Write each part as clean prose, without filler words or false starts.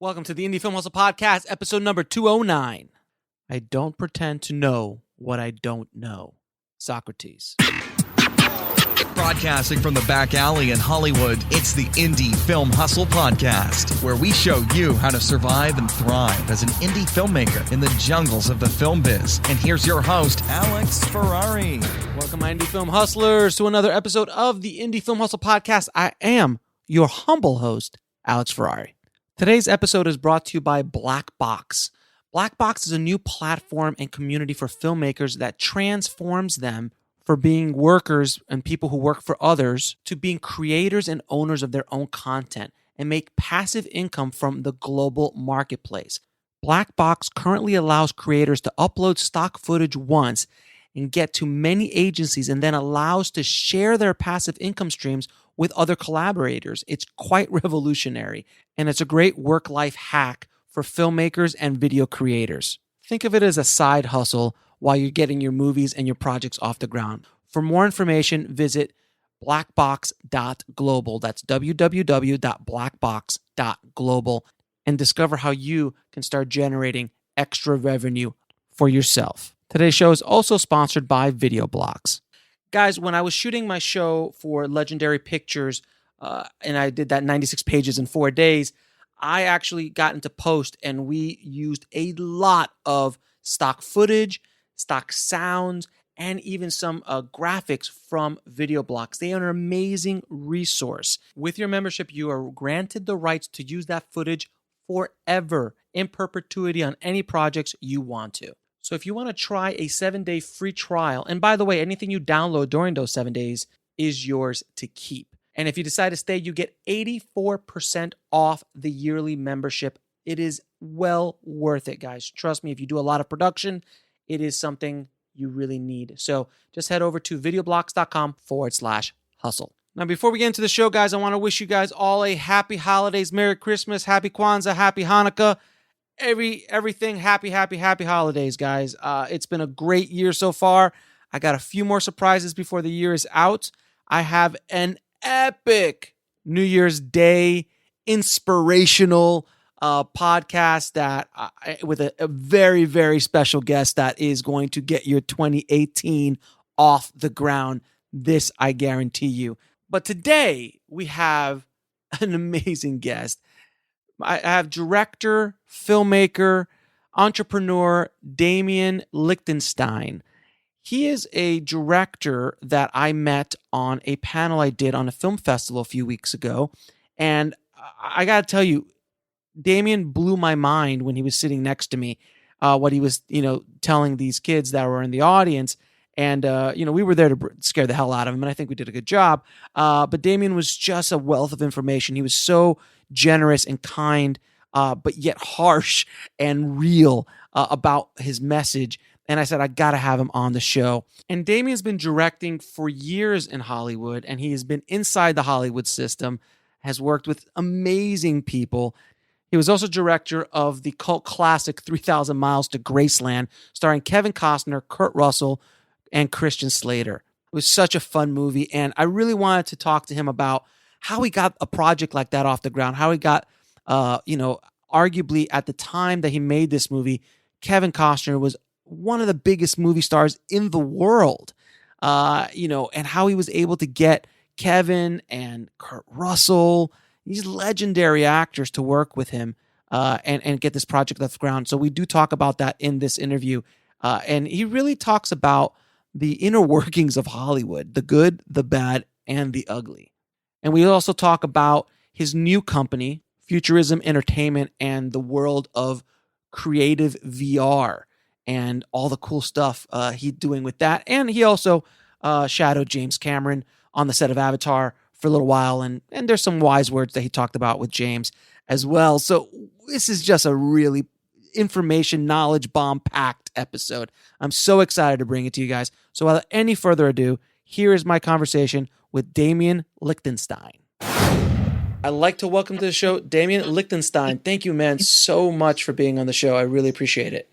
Welcome to the Indie Film Hustle Podcast, episode number 209. I don't pretend to know what I don't know. Socrates. Broadcasting from the back alley in Hollywood, it's the Indie Film Hustle Podcast, where we show you how to survive and thrive as an indie filmmaker in the jungles of the film biz. And here's your host, Alex Ferrari. Welcome, my Indie Film Hustlers, to another episode of the Indie Film Hustle Podcast. I am your humble host, Alex Ferrari. Today's episode is brought to you by Black Box. Black Box is a new platform and community for filmmakers that transforms them from being workers and people who work for others to being creators and owners of their own content and make passive income from the global marketplace. Black Box currently allows creators to upload stock footage once and get to many agencies, and then allows to share their passive income streams with other collaborators. It's quite revolutionary, and it's a great work-life hack for filmmakers and video creators. Think of it as a side hustle while you're getting your movies and your projects off the ground. For more information, visit blackbox.global. That's www.blackbox.global, and discover how you can start generating extra revenue for yourself. Today's show is also sponsored by Video Blocks. Guys, when I was shooting my show for Legendary Pictures, and I did that 96 pages in 4 days, I actually got into post, and we used a lot of stock footage, stock sounds, and even some graphics from Video Blocks. They are an amazing resource. With your membership, you are granted the rights to use that footage forever, in perpetuity, on any projects you want to. So if you want to try a 7-day free trial, and by the way, anything you download during those 7 days is yours to keep. And if you decide to stay, you get 84% off the yearly membership. It is well worth it, guys. Trust me, if you do a lot of production, it is something you really need. So just head over to videoblocks.com/hustle. Now, before we get into the show, guys, I want to wish you guys all a happy holidays, Merry Christmas, Happy Kwanzaa, Happy Hanukkah. Everything happy holidays, guys. It's been a great year so far. I got a few more surprises before the year is out. I have an epic New Year's Day inspirational podcast that with a very, very special guest that is going to get your 2018 off the ground. This I guarantee you. But today we have an amazing guest. I have director, filmmaker, entrepreneur Demian Lichtenstein. He is a director that I met on a panel I did on a film festival a few weeks ago. And I got to tell you, Demian blew my mind when he was sitting next to me, what he was, telling these kids that were in the audience. And, we were there to scare the hell out of him, and I think we did a good job. But Demian was just a wealth of information. He was so generous and kind, but yet harsh and real about his message. And I said, I got to have him on the show. And Demian's been directing for years in Hollywood, and he has been inside the Hollywood system, has worked with amazing people. He was also director of the cult classic 3,000 Miles to Graceland, starring Kevin Costner, Kurt Russell, and Christian Slater. It was such a fun movie, and I really wanted to talk to him about how he got a project like that off the ground, how he got, arguably at the time that he made this movie, Kevin Costner was one of the biggest movie stars in the world, and how he was able to get Kevin and Kurt Russell, these legendary actors, to work with him and get this project off the ground. So we do talk about that in this interview, and he really talks about the inner workings of Hollywood, the good, the bad, and the ugly. And we also talk about his new company, Futurism Entertainment, and the world of creative VR and all the cool stuff he's doing with that. And he also shadowed James Cameron on the set of Avatar for a little while. And there's some wise words that he talked about with James as well. So this is just a really information, knowledge bomb packed episode. I'm so excited to bring it to you guys. So without any further ado, here is my conversation with Demian Lichtenstein. I'd like to welcome to the show Demian Lichtenstein. Thank you, man, so much for being on the show. I really appreciate it.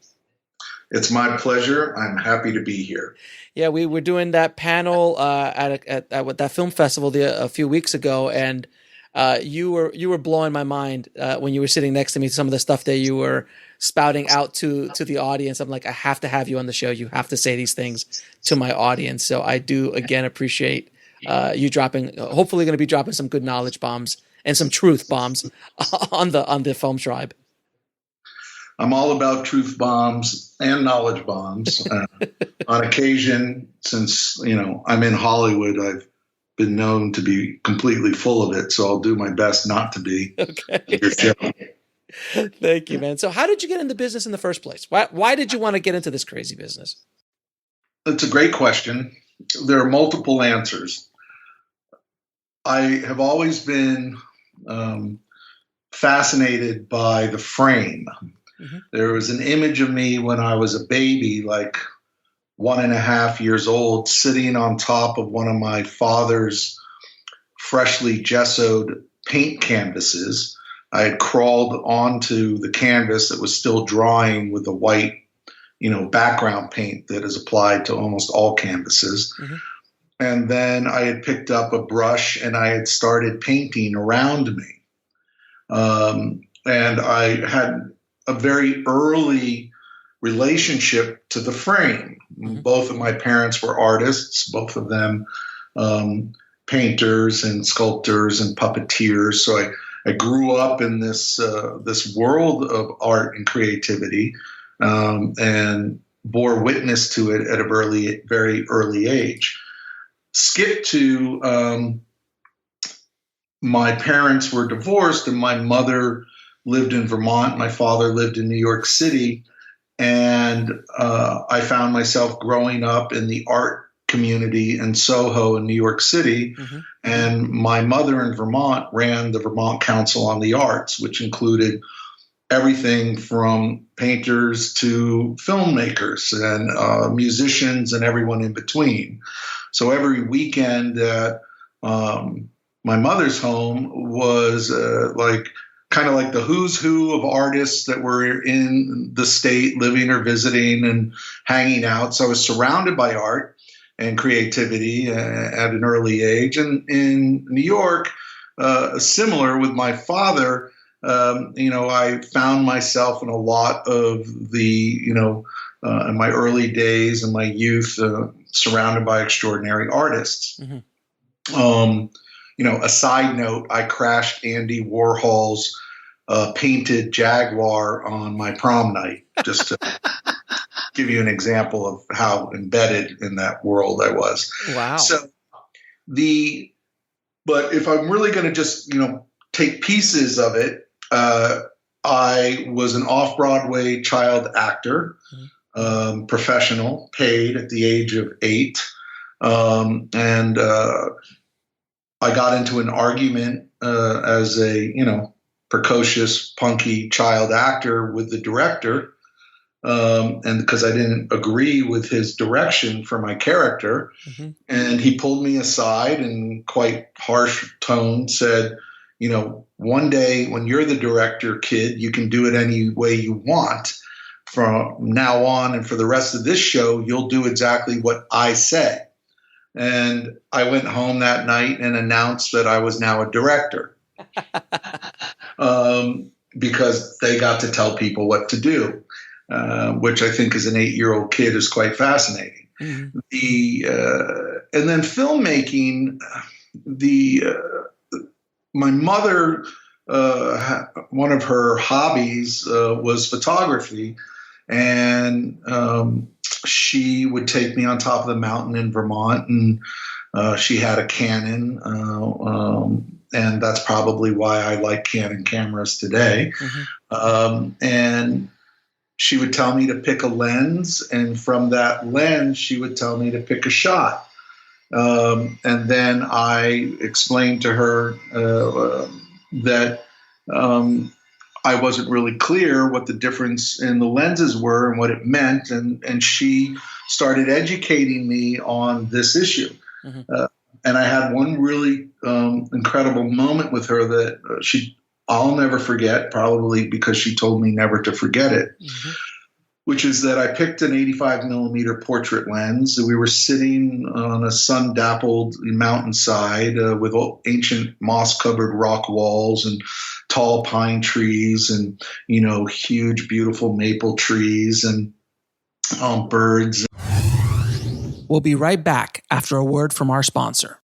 It's my pleasure. I'm happy to be here. Yeah, we were doing that panel at that film festival a few weeks ago, and You were blowing my mind when you were sitting next to me. Some of the stuff that you were spouting out to the audience. I'm like, I have to have you on the show. You have to say these things to my audience. So I do again appreciate you dropping. Hopefully, going to be dropping some good knowledge bombs and some truth bombs on the Film Tribe. I'm all about truth bombs and knowledge bombs. On occasion, since I'm in Hollywood, I've been known to be completely full of it, so I'll do my best not to be. Okay. Thank you, man. So how did you get into business in the first place? Why did you want to get into this crazy business? It's a great question. There are multiple answers. I have always been fascinated by the frame. Mm-hmm. There was an image of me when I was a baby, like 1.5 years old, sitting on top of one of my father's freshly gessoed paint canvases. I had crawled onto the canvas that was still drying with the white, background paint that is applied to almost all canvases. Mm-hmm. And then I had picked up a brush and I had started painting around me. And I had a very early relationship to the frame. Mm-hmm. Both of my parents were artists, both of them painters and sculptors and puppeteers. So I grew up in this world of art and creativity and bore witness to it at a very early age. Skip to my parents were divorced and my mother lived in Vermont. My father lived in New York City. And I found myself growing up in the art community in Soho in New York City. Mm-hmm. And my mother in Vermont ran the Vermont Council on the Arts, which included everything from painters to filmmakers and musicians and everyone in between. So every weekend at my mother's home was kind of like the who's who of artists that were in the state living or visiting and hanging out. So I was surrounded by art and creativity at an early age. And in New York, similar with my father, I found myself in a lot of the, in my early days and my youth, surrounded by extraordinary artists. Mm-hmm. A side note, I crashed Andy Warhol's painted Jaguar on my prom night, just to give you an example of how embedded in that world I was. Wow. But if I'm really going to just, take pieces of it, I was an off-Broadway child actor, professional, paid at the age of 8. I got into an argument as a, precocious, punky child actor with the director. And because I didn't agree with his direction for my character. Mm-hmm. And he pulled me aside and quite harsh tone said, one day when you're the director, kid, you can do it any way you want. From now on and for the rest of this show, you'll do exactly what I say. And I went home that night and announced that I was now a director because they got to tell people what to do, which I think as an 8-year-old kid is quite fascinating. Mm-hmm. And then filmmaking, my mother, one of her hobbies was photography. And she would take me on top of the mountain in Vermont, and she had a Canon, and that's probably why I like Canon cameras today. Mm-hmm. And she would tell me to pick a lens, and from that lens, she would tell me to pick a shot. And then I explained to her that I wasn't really clear what the difference in the lenses were and what it meant. And she started educating me on this issue. Mm-hmm. And I had one really incredible moment with her that I'll never forget, probably because she told me never to forget it, mm-hmm. which is that I picked an 85 millimeter portrait lens. We were sitting on a sun-dappled mountainside with ancient moss-covered rock walls and tall pine trees and, huge, beautiful maple trees and birds. We'll be right back after a word from our sponsor.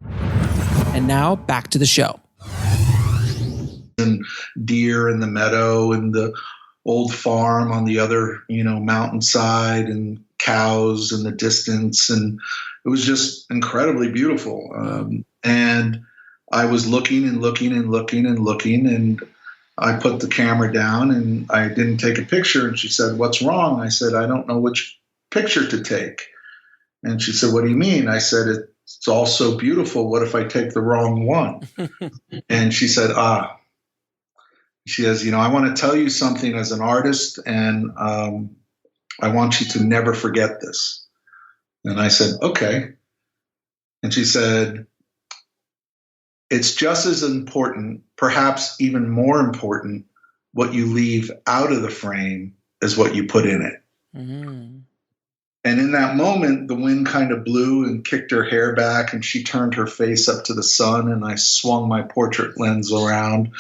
And now back to the show. And deer in the meadow and the old farm on the other, mountainside and cows in the distance. And it was just incredibly beautiful. And I was looking and looking and looking and looking, and I put the camera down and I didn't take a picture. And she said, "What's wrong?" I said, "I don't know which picture to take." And she said, "What do you mean?" I said, "It's all so beautiful. What if I take the wrong one?" And she said, she says, "I want to tell you something as an artist, and I want you to never forget this." And I said, "Okay." And she said, "It's just as important, perhaps even more important, what you leave out of the frame as what you put in it." Mm-hmm. And in that moment, the wind kind of blew and kicked her hair back, and she turned her face up to the sun, and I swung my portrait lens around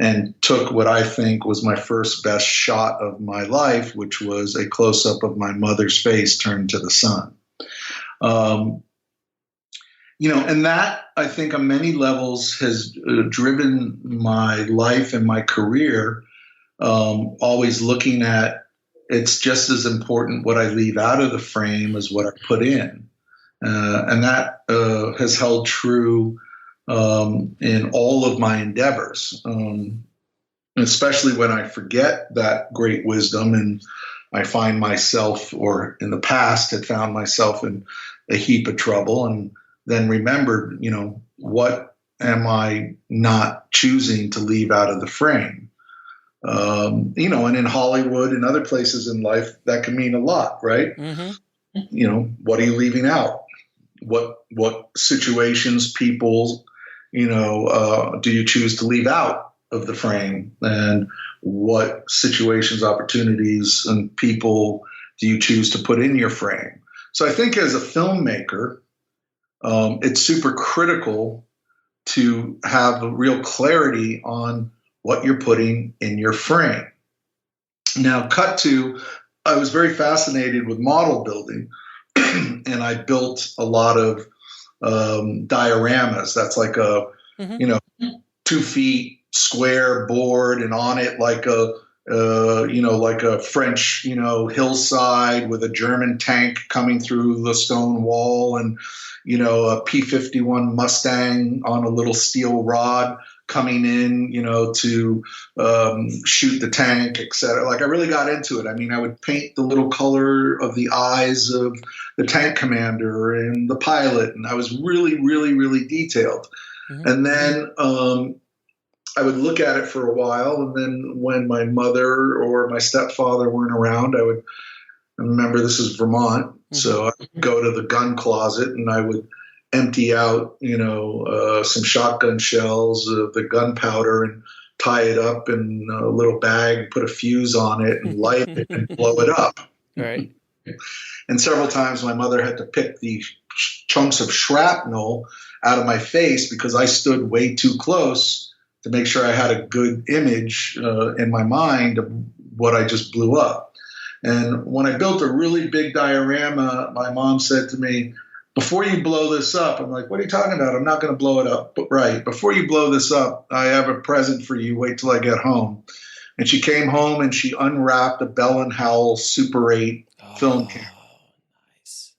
and took what I think was my first best shot of my life, which was a close-up of my mother's face turned to the sun. And that, I think, on many levels has driven my life and my career, always looking at it's just as important what I leave out of the frame as what I put in. And that has held true in all of my endeavors, especially when I forget that great wisdom and I find myself, or in the past had found myself in a heap of trouble, and then remembered, what am I not choosing to leave out of the frame? And in Hollywood and other places in life, that can mean a lot, right? Mm-hmm. What are you leaving out? What situations, people, do you choose to leave out of the frame? And what situations, opportunities, and people do you choose to put in your frame? So I think as a filmmaker, it's super critical to have a real clarity on what you're putting in your frame. Now, I was very fascinated with model building, and I built a lot of dioramas. That's like a, 2 feet square board, and on it like a French, hillside with a German tank coming through the stone wall, and, a P-51 Mustang on a little steel rod coming in, to shoot the tank, et cetera. Like, I really got into it. I mean, I would paint the little color of the eyes of the tank commander and the pilot, and I was really, really, really detailed. Mm-hmm. And then I would look at it for a while, and then when my mother or my stepfather weren't around, I remember this is Vermont, mm-hmm. So I would go to the gun closet and I would empty out, some shotgun shells of the gunpowder and tie it up in a little bag, put a fuse on it and light it and blow it up. Right. And several times my mother had to pick the chunks of shrapnel out of my face because I stood way too close to make sure I had a good image in my mind of what I just blew up. And when I built a really big diorama, my mom said to me, "Before you blow this up," I'm like, "What are you talking about? I'm not going to blow it up." But right, "Before you blow this up, I have a present for you. Wait till I get home." And she came home and she unwrapped a Bell & Howell Super 8 film camera. Nice.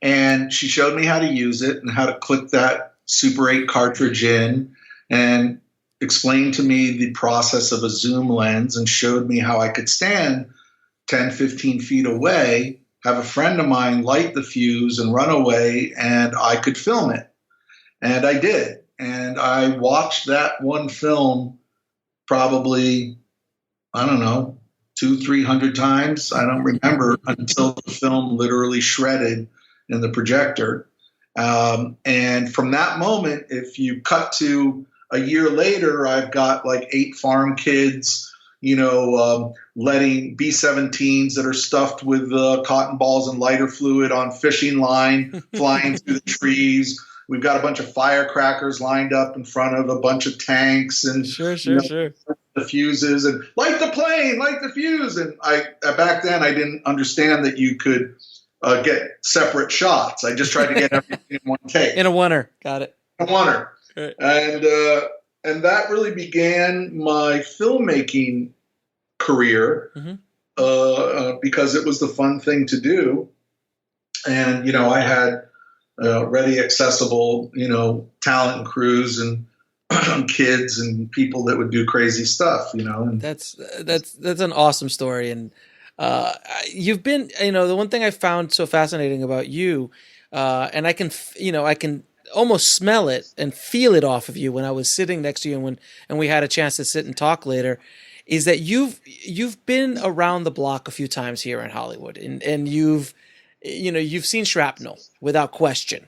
And she showed me how to use it and how to click that Super 8 cartridge in, and explained to me the process of a zoom lens, and showed me how I could stand 10, 15 feet away, have a friend of mine light the fuse and run away, and I could film it. And I did. And I watched that one film probably, I don't know, 200-300 times. I don't remember until the film literally shredded in the projector. And from that moment, if you cut to a year later, I've got like 8 farm kids, letting B-17s that are stuffed with cotton balls and lighter fluid on fishing line flying through the trees. We've got a bunch of firecrackers lined up in front of a bunch of tanks and Sure. the fuses and light the plane, light the fuse. And back then I didn't understand that you could get separate shots. I just tried to get everything in one take. In a oneer. Got it. A oneer. Right. And that really began my filmmaking career because it was the fun thing to do. And, I had ready accessible, talent crews and kids and people that would do crazy stuff, And That's an awesome story. And you've been, the one thing I found so fascinating about you, and I can almost smell it and feel it off of you when I was sitting next to you and we had a chance to sit and talk later, is that you've been around the block a few times here in Hollywood, and you've seen shrapnel without question.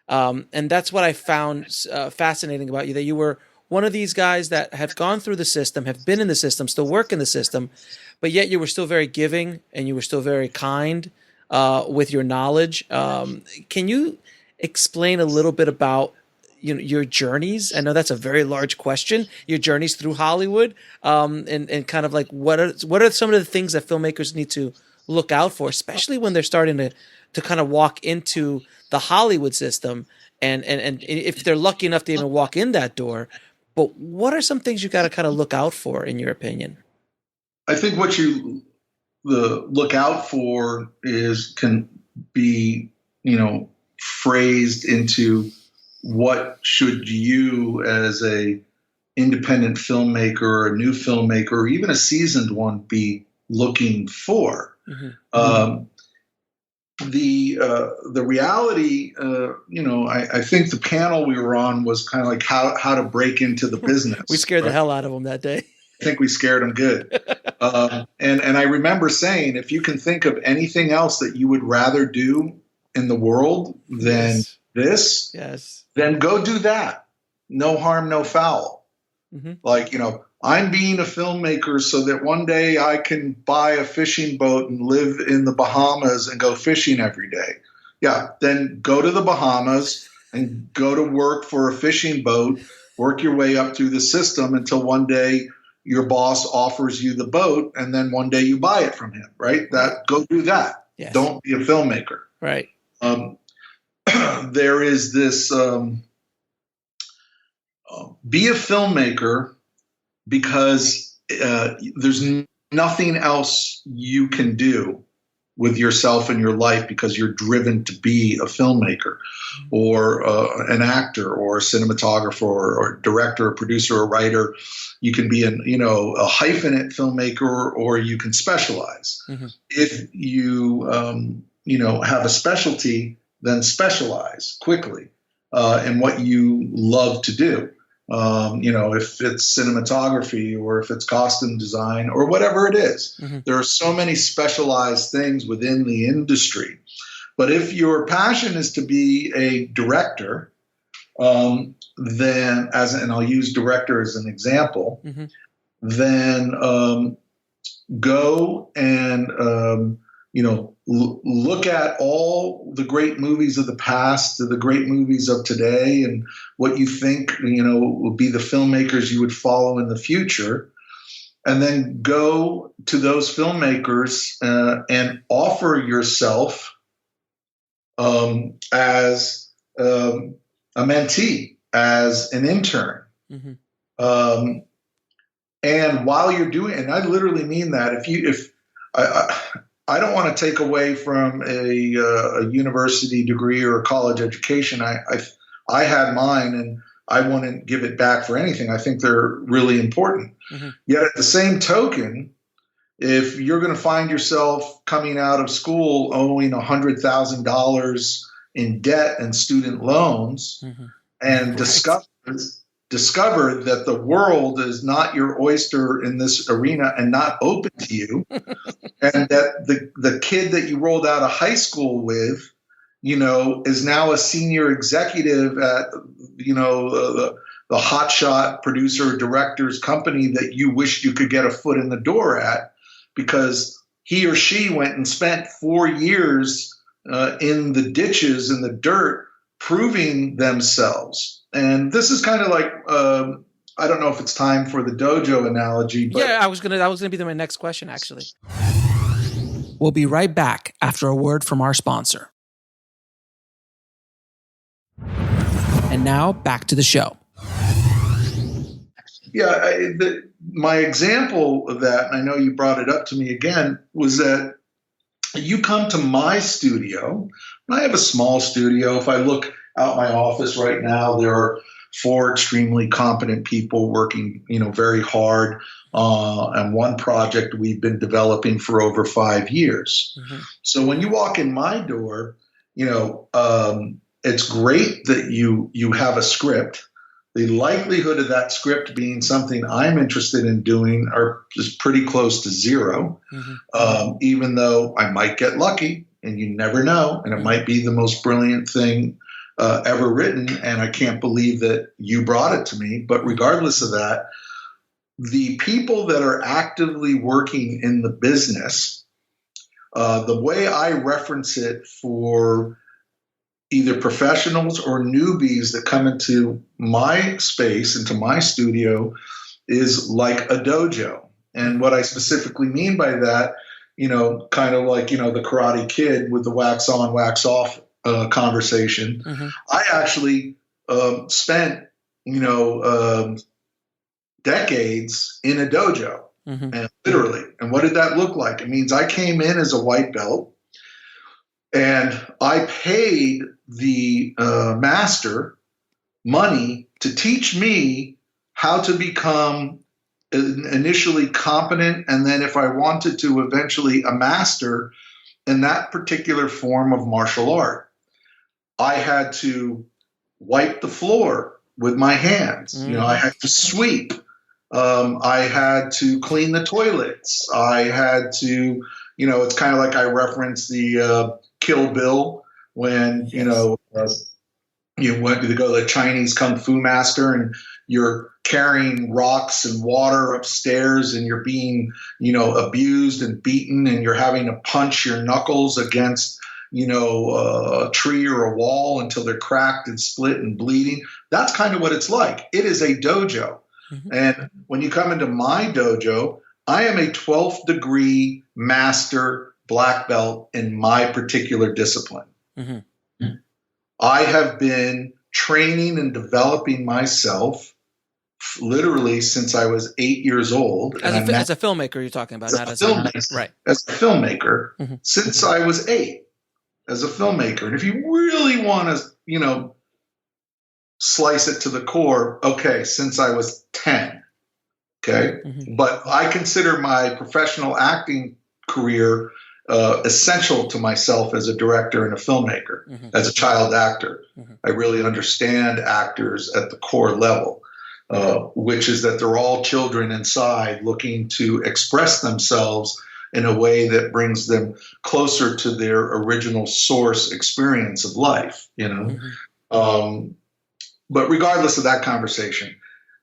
And that's what I found fascinating about you, that you were one of these guys that have gone through the system, have been in the system, still work in the system, but yet you were still very giving and you were still very kind with your knowledge. Can you explain a little bit about your journeys? I know that's a very large question. Your journeys through Hollywood, and kind of like what are some of the things that filmmakers need to look out for, especially when they're starting to kind of walk into the Hollywood system, and if they're lucky enough to even walk in that door. But what are some things you got to kind of look out for, in your opinion? I think what you look out for can be, phrased into what should you as a independent filmmaker or a new filmmaker or even a seasoned one be looking for. The reality, I think the panel we were on was kind of like how to break into the business. We scared the hell out of them that day. I think we scared them good. And I remember saying, if you can think of anything else that you would rather do in the world than this, then go do that. No harm, no foul. Like, I'm being a filmmaker so that one day I can buy a fishing boat and live in the Bahamas and go fishing every day. Yeah, then go to the Bahamas and go to work for a fishing boat, work your way up through the system until one day your boss offers you the boat and then one day you buy it from him, right? Go do that. Yes. Don't be a filmmaker. Right. There is this be a filmmaker because there's nothing else you can do with yourself and your life because you're driven to be a filmmaker or an actor or a cinematographer or director or producer or writer. You can be a hyphenate filmmaker or you can specialize. If you have a specialty, then specialize quickly in what you love to do. If it's cinematography or if it's costume design or whatever it is, there are so many specialized things within the industry. But if your passion is to be a director, then and I'll use director as an example, then go and look at all the great movies of the past, the great movies of today, and what you think, would be the filmmakers you would follow in the future. And then go to those filmmakers and offer yourself as a mentee, as an intern. And while you're doing, and I literally mean that, I don't want to take away from a university degree or a college education. I had mine, and I wouldn't give it back for anything. I think they're really important. Yet at the same token, if you're going to find yourself coming out of school owing $100,000 in debt and student loans, and discover that the world is not your oyster in this arena and not open to you, and that the kid that you rolled out of high school with, is now a senior executive at, the hotshot producer director's company that you wished you could get a foot in the door at, because he or she went and spent 4 years in the ditches, in the dirt, proving themselves. And this is kind of like, I don't know if it's time for the dojo analogy, but yeah, that was gonna be my next question, actually. We'll be right back after a word from our sponsor. And now back to the show. Yeah, my example of that, and I know you brought it up to me again, was that you come to my studio, and I have a small studio. If I look out my office right now, there are 4 extremely competent people working, very hard on one project we've been developing for over 5 years. Mm-hmm. So when you walk in my door, it's great that you have a script. The likelihood of that script being something I'm interested in doing is pretty close to zero, even though I might get lucky, and you never know, and it might be the most brilliant thing ever written, and I can't believe that you brought it to me. But regardless of that, the people that are actively working in the business, the way I reference it for either professionals or newbies that come into my space, into my studio, is like a dojo. And what I specifically mean by that, kind of like, the Karate Kid with the wax on, wax off conversation. Mm-hmm. I actually spent, decades in a dojo, and literally. And what did that look like? It means I came in as a white belt, and I paid the master money to teach me how to become initially competent, and then if I wanted to, eventually a master in that particular form of martial art. I had to wipe the floor with my hands. I had to sweep. I had to clean the toilets. I had to, it's kind of like I reference the Kill Bill when, you went to go to the Chinese Kung Fu master and you're carrying rocks and water upstairs and you're being, abused and beaten, and you're having to punch your knuckles against, a tree or a wall until they're cracked and split and bleeding. That's kind of what it's like. It is a dojo. Mm-hmm. And when you come into my dojo, I am a 12th degree master black belt in my particular discipline. Mm-hmm. I have been training and developing myself literally since I was 8 years old. As a filmmaker, you're talking about, not as a filmmaker. Right. As a filmmaker, since I was 8, as a filmmaker. And if you really want to, slice it to the core, okay, since I was 10. Okay. Mm-hmm. But I consider my professional acting career essential to myself as a director and a filmmaker, as a child actor. I really understand actors at the core level, which is that they're all children inside looking to express themselves in a way that brings them closer to their original source experience of life, But regardless of that conversation,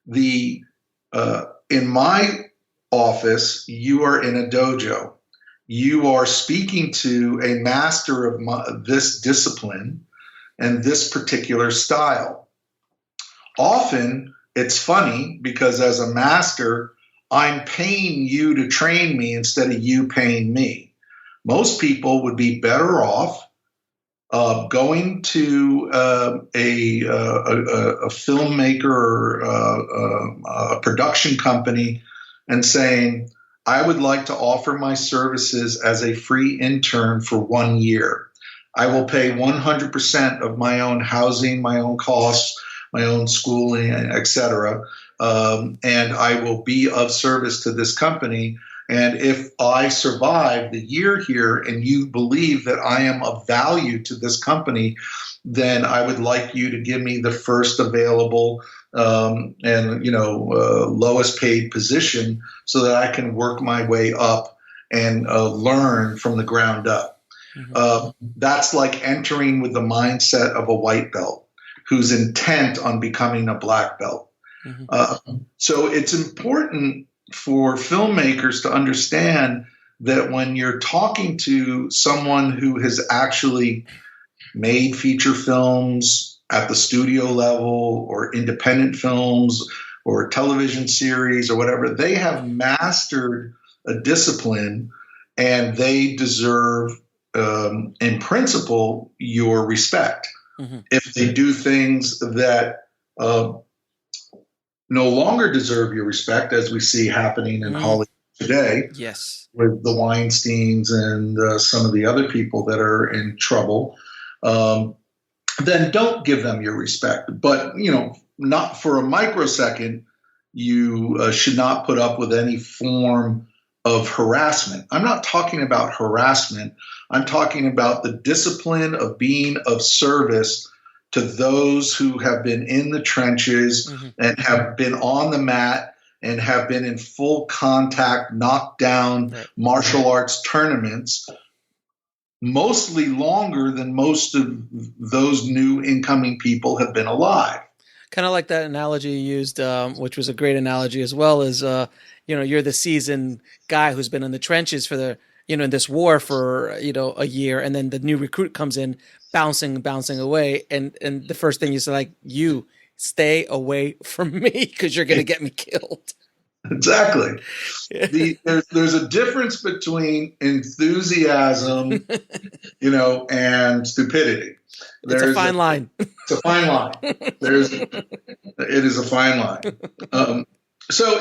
in my office, you are in a dojo. You are speaking to a master of this discipline and this particular style. Often, it's funny because as a master, I'm paying you to train me instead of you paying me. Most people would be better off going to a filmmaker or a production company and saying, I would like to offer my services as a free intern for 1 year. I will pay 100% of my own housing, my own costs, my own schooling, etc. And I will be of service to this company. And if I survive the year here and you believe that I am of value to this company, then I would like you to give me the first available lowest paid position so that I can work my way up and learn from the ground up. That's like entering with the mindset of a white belt who's intent on becoming a black belt. So it's important for filmmakers to understand that when you're talking to someone who has actually made feature films at the studio level or independent films or television series or whatever, they have mastered a discipline and they deserve, in principle, your respect. If they do things that no longer deserve your respect, as we see happening in Hollywood today, yes, with the Weinsteins and some of the other people that are in trouble, then don't give them your respect. But, not for a microsecond, you should not put up with any form of harassment. I'm not talking about harassment. I'm talking about the discipline of being of service to those who have been in the trenches and have been on the mat and have been in full contact, knockdown martial arts tournaments, mostly longer than most of those new incoming people have been alive. Kind of like that analogy you used, which was a great analogy as well, as you're the seasoned guy who's been in the trenches for the in this war for a year, and then the new recruit comes in bouncing away, and the first thing you say, like, you stay away from me because you're going to get me killed. Exactly. There's a difference between enthusiasm, and stupidity. It's a fine line. It's a fine line. It is a fine line. So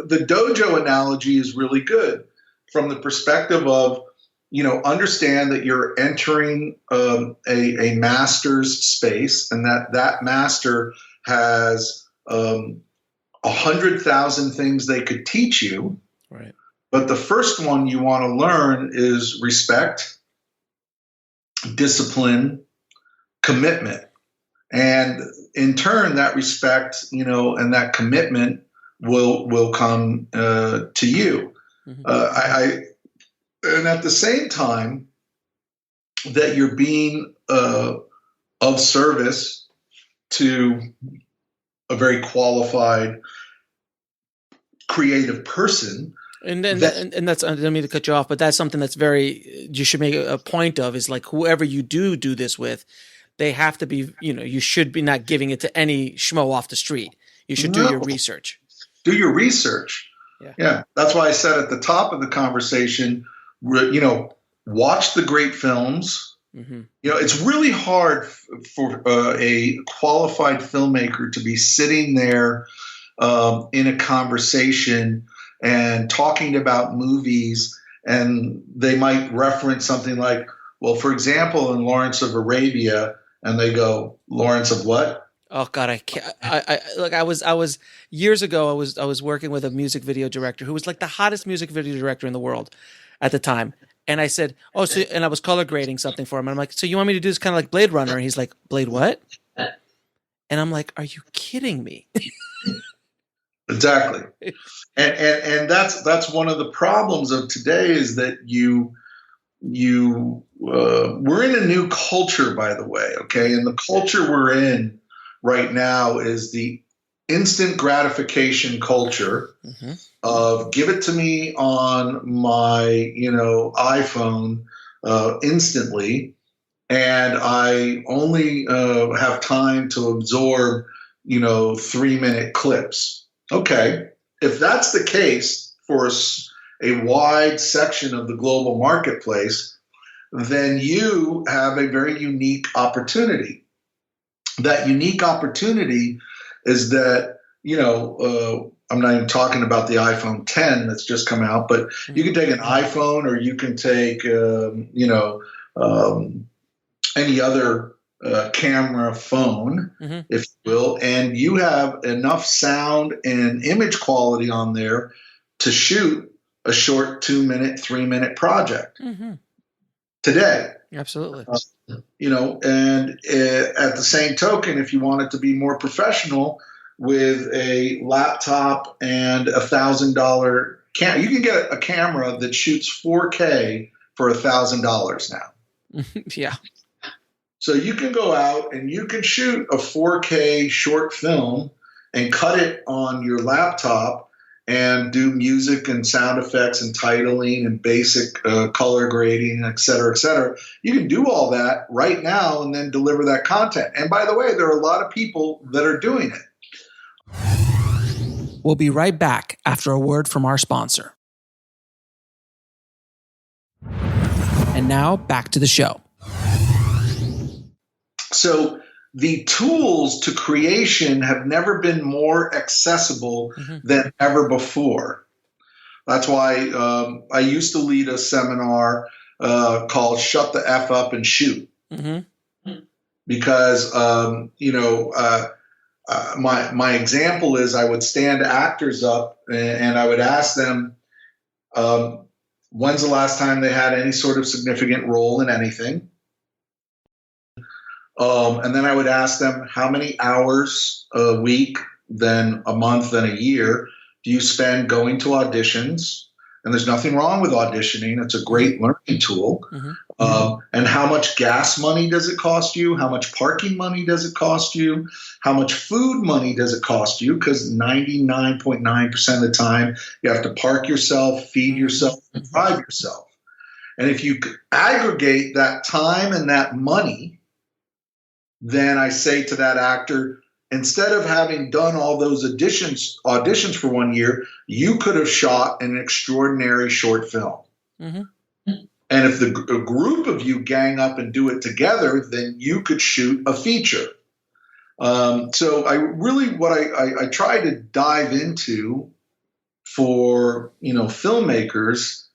the dojo analogy is really good from the perspective of, understand that you're entering a master's space, and that master has 100,000 things they could teach you. Right. But the first one you want to learn is respect, discipline, commitment. And in turn, that respect, and that commitment will come to you. And at the same time that you're being of service to a very qualified, creative person. And that's, I don't mean to cut you off, but that's something that's you should make a point of, is like, whoever you do this with, they have to be, you should be not giving it to any schmo off the street. You should do your research. Do your research. Yeah. That's why I said at the top of the conversation, watch the great films. It's really hard for a qualified filmmaker to be sitting there in a conversation and talking about movies, and they might reference something like, well, for example, in Lawrence of Arabia, and they go, Lawrence of what? Oh God, I can't. I was years ago. I was working with a music video director who was like the hottest music video director in the world at the time. And I said, and I was color grading something for him. And I'm like, so you want me to do this kind of like Blade Runner? And he's like, Blade what? And I'm like, are you kidding me? Exactly. And that's one of the problems of today, is that we're in a new culture, by the way. Okay. And the culture we're in right now is the instant gratification culture of give it to me on my, iPhone instantly. And I only have time to absorb, 3-minute clips. Okay. If that's the case for a wide section of the global marketplace, then you have a very unique opportunity. That unique opportunity is that, I'm not even talking about the iPhone 10 that's just come out, but you can take an iPhone, or you can take, any other camera phone, if you will, and you have enough sound and image quality on there to shoot a short 2-minute, 3-minute project today. Absolutely. And at the same token, if you want it to be more professional, with a laptop and $1,000 camera, you can get a camera that shoots 4K for $1,000 now. Yeah. So you can go out and you can shoot a 4K short film and cut it on your laptop and do music and sound effects and titling and basic color grading, et cetera, et cetera. You can do all that right now and then deliver that content. And by the way, there are a lot of people that are doing it. We'll be right back after a word from our sponsor. And now back to the show. So the tools to creation have never been more accessible than ever before. That's why I used to lead a seminar called Shut the F Up and Shoot. Because, my example is I would stand actors up and I would ask them, when's the last time they had any sort of significant role in anything? And then I would ask them, how many hours a week, then a month, then a year do you spend going to auditions? And there's nothing wrong with auditioning. It's a great learning tool. And how much gas money does it cost you? How much parking money does it cost you? How much food money does it cost you? Because 99.9% of the time, you have to park yourself, feed yourself, and drive yourself. And if you aggregate that time and that money, then I say to that actor, instead of having done all those auditions for 1 year, you could have shot an extraordinary short film. And if a group of you gang up and do it together, then you could shoot a feature. So what I try to dive into for, filmmakers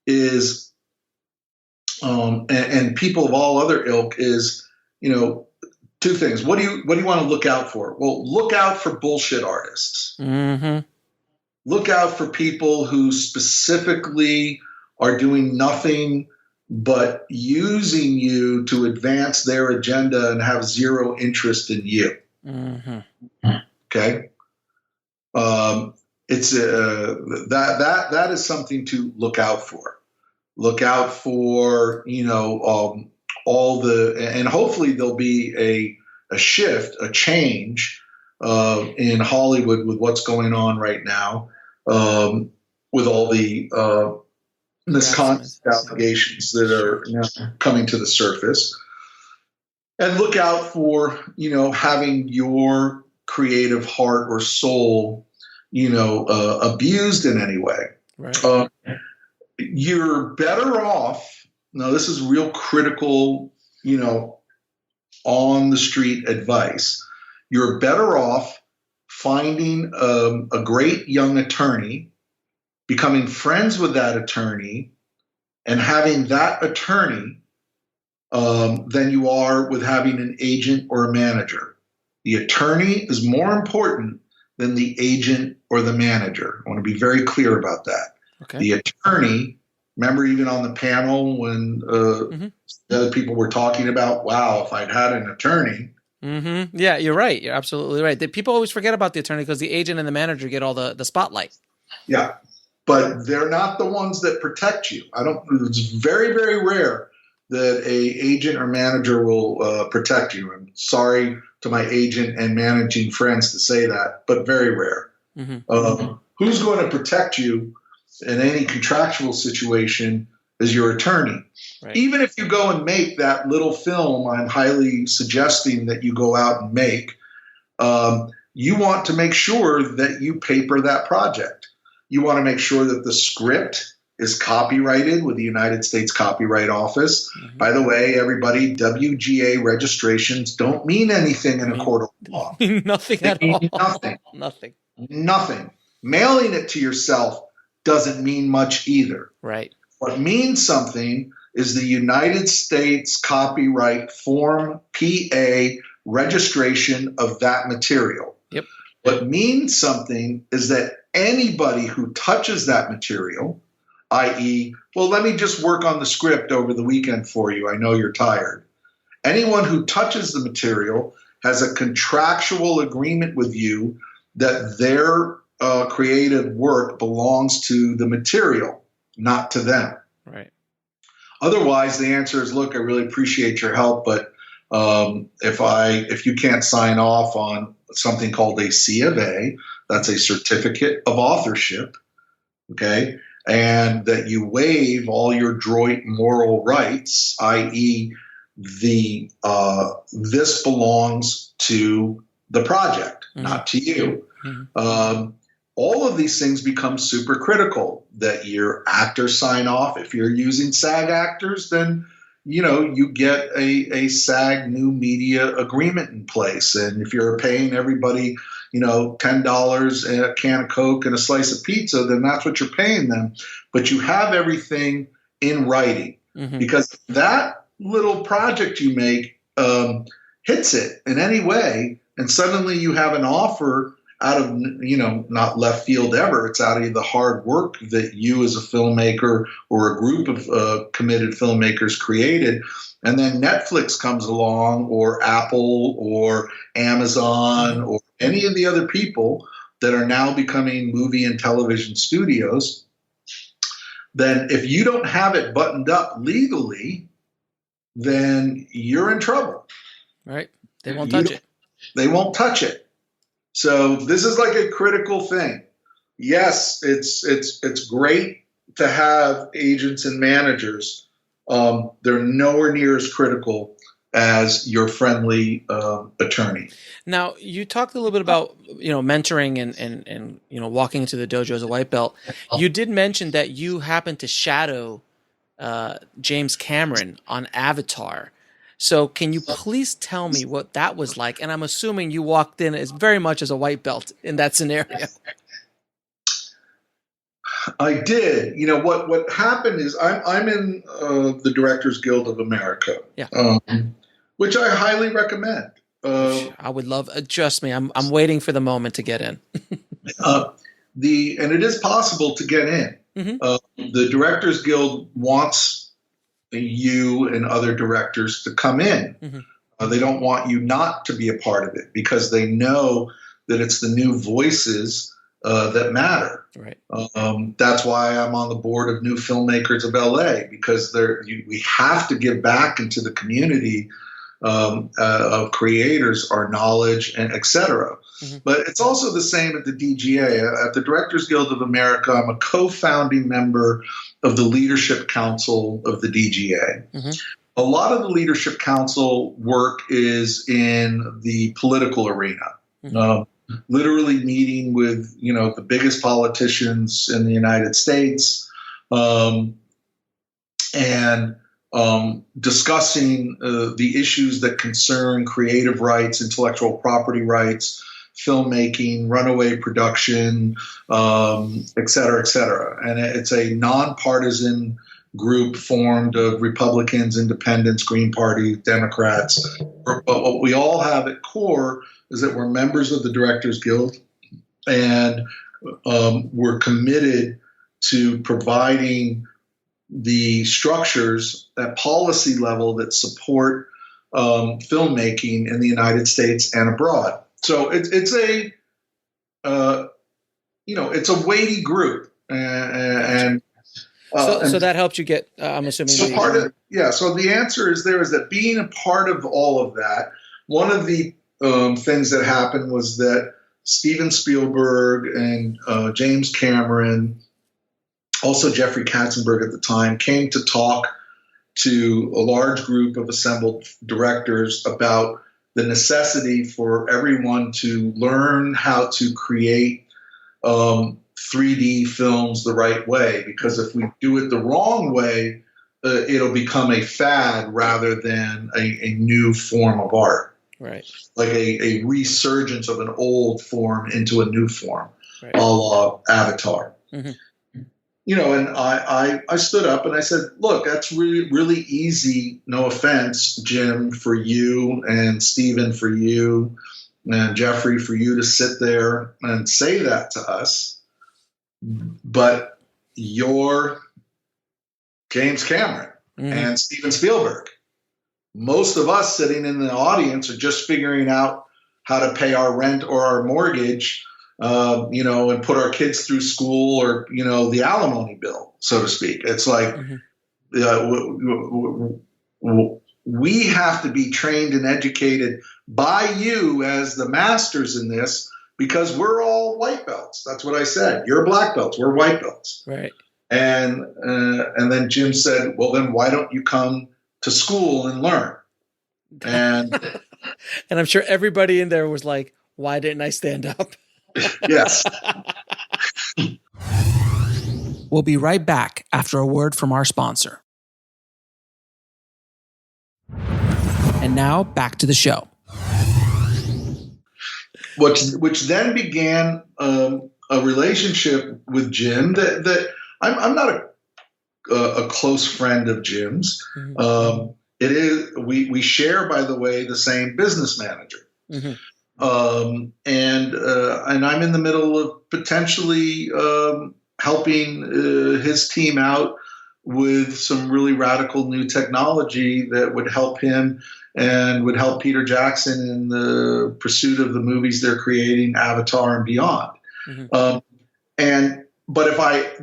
is, and people of all other ilk is, two things. What do you want to look out for? Well, look out for bullshit artists. Look out for people who specifically are doing nothing but using you to advance their agenda and have zero interest in you. Okay. It's that is something to look out for. Look out for, all and hopefully there'll be a shift, a change in Hollywood with what's going on right now, with all the misconduct allegations that are now coming to the surface. And look out for, having your creative heart or soul, abused in any way. Right. You're better off. Now, this is real critical, on the street advice. You're better off finding a great young attorney, becoming friends with that attorney, and having that attorney than you are with having an agent or a manager. The attorney is more important than the agent or the manager. I want to be very clear about that. Okay. The attorney, remember even on the panel when the other people were talking about, wow, if I'd had an attorney. Yeah, you're right. You're absolutely right. People always forget about the attorney because the agent and the manager get all the spotlight. Yeah, but they're not the ones that protect you. It's very, very rare that a agent or manager will protect you. I'm sorry to my agent and managing friends to say that, but very rare. Who's going to protect you in any contractual situation is your attorney. Right. Even if you go and make that little film, I'm highly suggesting that you go out and make, you want to make sure that you paper that project. You want to make sure that the script is copyrighted with the United States Copyright Office. By the way, everybody, WGA registrations don't mean anything in a court of law. Nothing at all. Nothing. Mailing it to yourself doesn't mean much either. Right. What means something is the United States Copyright Form PA registration of that material. Yep. What means something is that anybody who touches that material, i.e., well, let me just work on the script over the weekend for you. I know you're tired. Anyone who touches the material has a contractual agreement with you that their creative work belongs to the material, not to them. Right. Otherwise, the answer is, look, I really appreciate your help, but If you can't sign off on something called a C of A, that's a certificate of authorship, okay, and that you waive all your droit moral rights, i.e., this belongs to the project, not to you. All of these things become super critical, that your actors sign off. If you're using SAG actors, then you get a SAG new media agreement in place. And if you're paying everybody, $10 and a can of Coke and a slice of pizza, then that's what you're paying them. But you have everything in writing, because that little project you make hits it in any way, and suddenly you have an offer out of, not left field ever. It's out of the hard work that you as a filmmaker or a group of committed filmmakers created. And then Netflix comes along, or Apple or Amazon or any of the other people that are now becoming movie and television studios. Then if you don't have it buttoned up legally, then you're in trouble. Right. They won't touch it. They won't touch it. So this is like a critical thing. Yes, it's great to have agents and managers. They're nowhere near as critical as your friendly attorney. Now, you talked a little bit about mentoring and walking into the dojo as a white belt. You did mention that you happened to shadow James Cameron on Avatar. So can you please tell me what that was like? And I'm assuming you walked in as very much as a white belt in that scenario. I did. What happened is I'm in the Directors Guild of America, which I highly recommend. I would love. Trust me, I'm waiting for the moment to get in. And it is possible to get in. The Directors Guild wants you and other directors to come in. They don't want you not to be a part of it, because they know that it's the new voices that matter. Right. That's why I'm on the board of New Filmmakers of LA, because we have to give back into the community of creators our knowledge and et cetera. But it's also the same at the DGA. At the Directors Guild of America, I'm a co-founding member of the Leadership Council of the DGA. A lot of the Leadership Council work is in the political arena, literally meeting with the biggest politicians in the United States, and discussing the issues that concern creative rights, intellectual property rights, filmmaking, runaway production, et cetera, et cetera. And it's a nonpartisan group formed of Republicans, Independents, Green Party, Democrats. But what we all have at core is that we're members of the Directors Guild, and we're committed to providing the structures at policy level that support filmmaking in the United States and abroad. So it's a weighty group, and so that helped you get. I'm assuming. So the answer is that being a part of all of that, one of the things that happened was that Steven Spielberg and James Cameron, also Jeffrey Katzenberg at the time, came to talk to a large group of assembled directors about the necessity for everyone to learn how to create 3D films the right way, because if we do it the wrong way, it'll become a fad rather than a new form of art. Right. Like a resurgence of an old form into a new form, a la Avatar. And I stood up and I said, look, that's really, really easy. No offense, Jim, for you, and Stephen for you, and Jeffrey for you to sit there and say that to us. But you're James Cameron and Steven Spielberg. Most of us sitting in the audience are just figuring out how to pay our rent or our mortgage, and put our kids through school, or, the alimony bill, so to speak. It's like, we have to be trained and educated by you as the masters in this, because we're all white belts. That's what I said. You're black belts. We're white belts. Right. And then Jim said, well, then why don't you come to school and learn? And and I'm sure everybody in there was like, why didn't I stand up? yes. We'll be right back after a word from our sponsor. And now back to the show. Which then began a relationship with Jim that I'm not a close friend of Jim's. Mm-hmm. It is we share, by the way, the same business manager. Mm-hmm. And I'm in the middle of potentially helping his team out with some really radical new technology that would help him and would help Peter Jackson in the pursuit of the movies they're creating, Avatar and beyond. Mm-hmm. But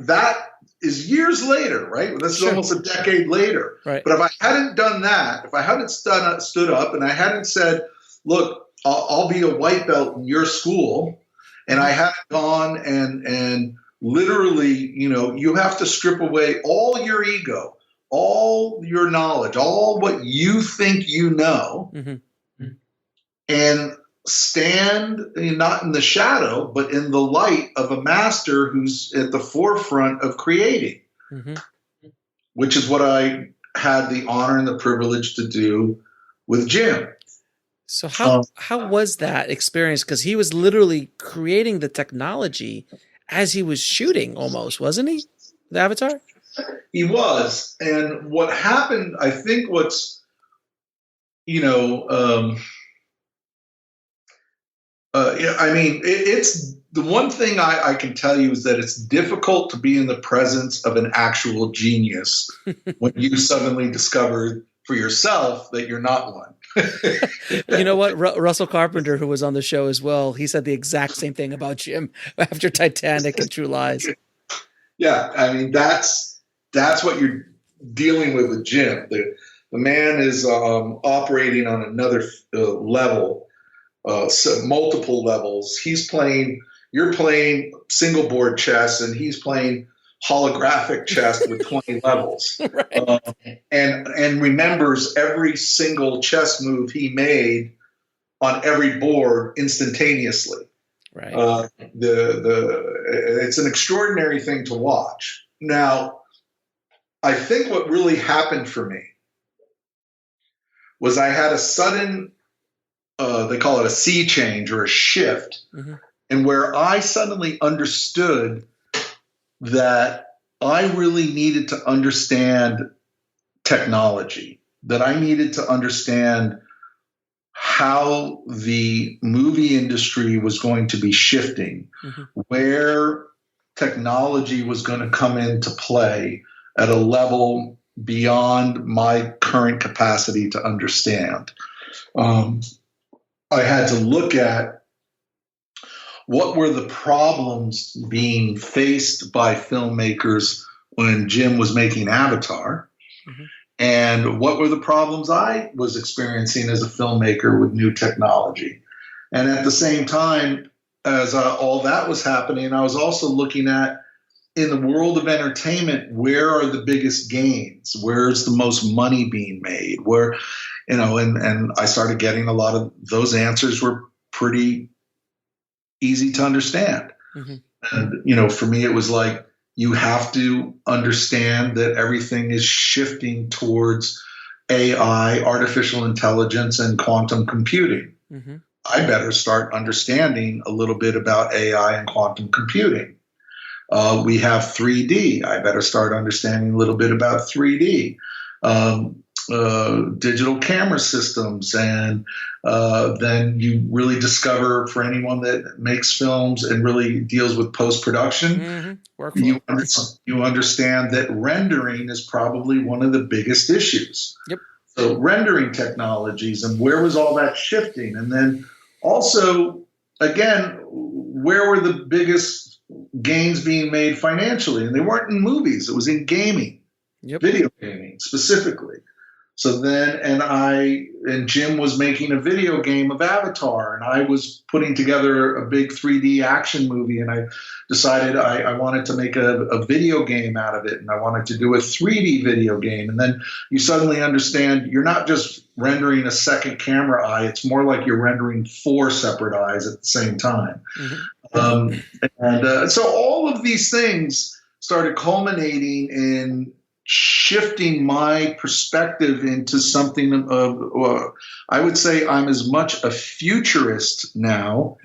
that is years later, right? This is almost a decade later. Right. But if I hadn't done that, if I hadn't stood up and I hadn't said, look, I'll be a white belt in your school, and I hadn't gone and literally, you have to strip away all your ego, all your knowledge, all what you think you know, mm-hmm. and stand not in the shadow, but in the light of a master who's at the forefront of creating, mm-hmm. which is what I had the honor and the privilege to do with Jim. So how was that experience? Because he was literally creating the technology as he was shooting, almost, wasn't he? The Avatar? He was. And what happened, I think it's the one thing I can tell you is that it's difficult to be in the presence of an actual genius when you suddenly discover for yourself that you're not one. You know what? Russell Carpenter, who was on the show as well, he said the exact same thing about Jim after Titanic and True Lies. Yeah, I mean, that's what you're dealing with Jim. The man is operating on another level, so multiple levels. You're playing single board chess, and he's playing holographic chess with 20 levels, right. And remembers every single chess move he made on every board instantaneously. Right. It's an extraordinary thing to watch. Now, I think what really happened for me was I had a sudden, they call it a sea change or a shift, mm-hmm. and where I suddenly understood that I really needed to understand technology, that I needed to understand how the movie industry was going to be shifting, mm-hmm. where technology was going to come into play at a level beyond my current capacity to understand. I had to look at what were the problems being faced by filmmakers when Jim was making Avatar, mm-hmm. and what were the problems I was experiencing as a filmmaker with new technology. And at the same time, as all that was happening, I was also looking at, in the world of entertainment, where are the biggest gains? Where's the most money being made? Where, and I started getting a lot of those answers were pretty easy to understand. Mm-hmm. And, for me, it was like, you have to understand that everything is shifting towards AI, artificial intelligence, and quantum computing. Mm-hmm. I better start understanding a little bit about AI and quantum computing. We have 3D. I better start understanding a little bit about 3D. Digital camera systems, and then you really discover, for anyone that makes films and really deals with post-production, mm-hmm. you understand that rendering is probably one of the biggest issues. Yep. So rendering technologies, and where was all that shifting? And then also, again, where were the biggest gains being made financially? And they weren't in movies. It was in gaming, yep. video gaming specifically. So then, and Jim was making a video game of Avatar, and I was putting together a big 3D action movie, and I decided I wanted to make a video game out of it, and I wanted to do a 3D video game. And then you suddenly understand you're not just rendering a second camera eye, it's more like you're rendering 4 separate eyes at the same time. So all of these things started culminating in shifting my perspective into something of, I would say I'm as much a futurist now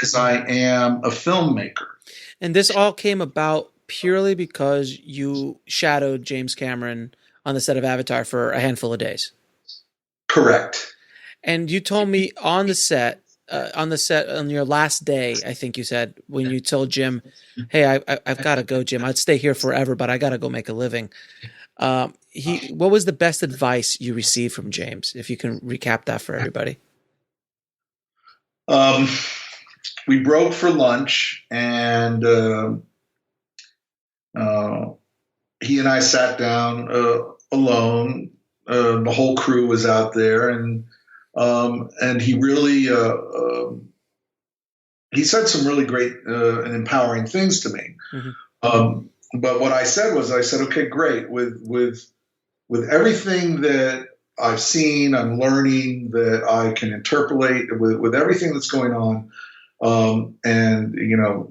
as I am a filmmaker. And this all came about purely because you shadowed James Cameron on the set of Avatar for a handful of days. Correct. And you told me on the set on your last day, I think you said, when you told Jim, "Hey, I've got to go, Jim. I'd stay here forever, but I got to go make a living." What was the best advice you received from James? If you can recap that for everybody. We broke for lunch, and he and I sat down alone. The whole crew was out there, and he really he said some really great and empowering things to me. But what I said was, okay, great. With everything that I've seen, I'm learning that I can interpolate with everything that's going on. And,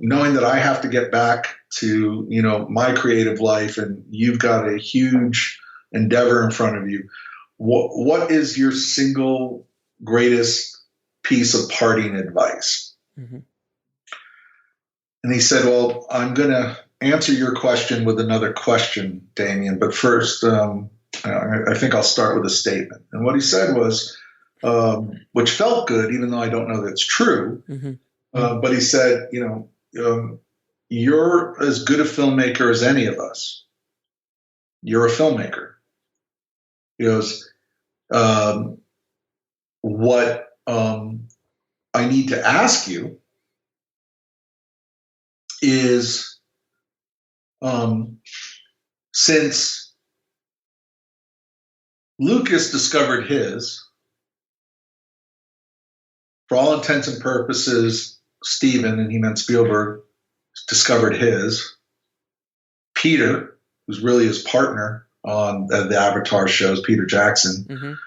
knowing that I have to get back to, my creative life, and you've got a huge endeavor in front of you. What is your single greatest piece of parting advice? And he said, well, I'm going to answer your question with another question, Demian. But first, I think I'll start with a statement. And what he said was, which felt good, even though I don't know that's true. But he said, you're as good a filmmaker as any of us. You're a filmmaker. He goes, what I need to ask you is, since Lucas discovered his, for all intents and purposes, Steven, and he meant Spielberg, discovered his. Peter, who's really his partner on the Avatar shows, Peter Jackson,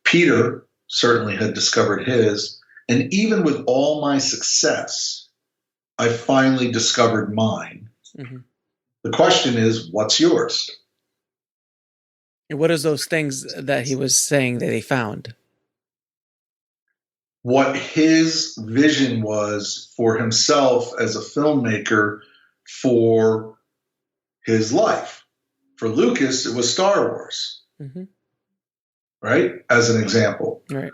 Peter certainly had discovered his. And even with all my success, I finally discovered mine. The question is, what's yours? And what is those things that he was saying that he found? What his vision was for himself as a filmmaker for his life. For Lucas, it was Star Wars, right? As an example. Right.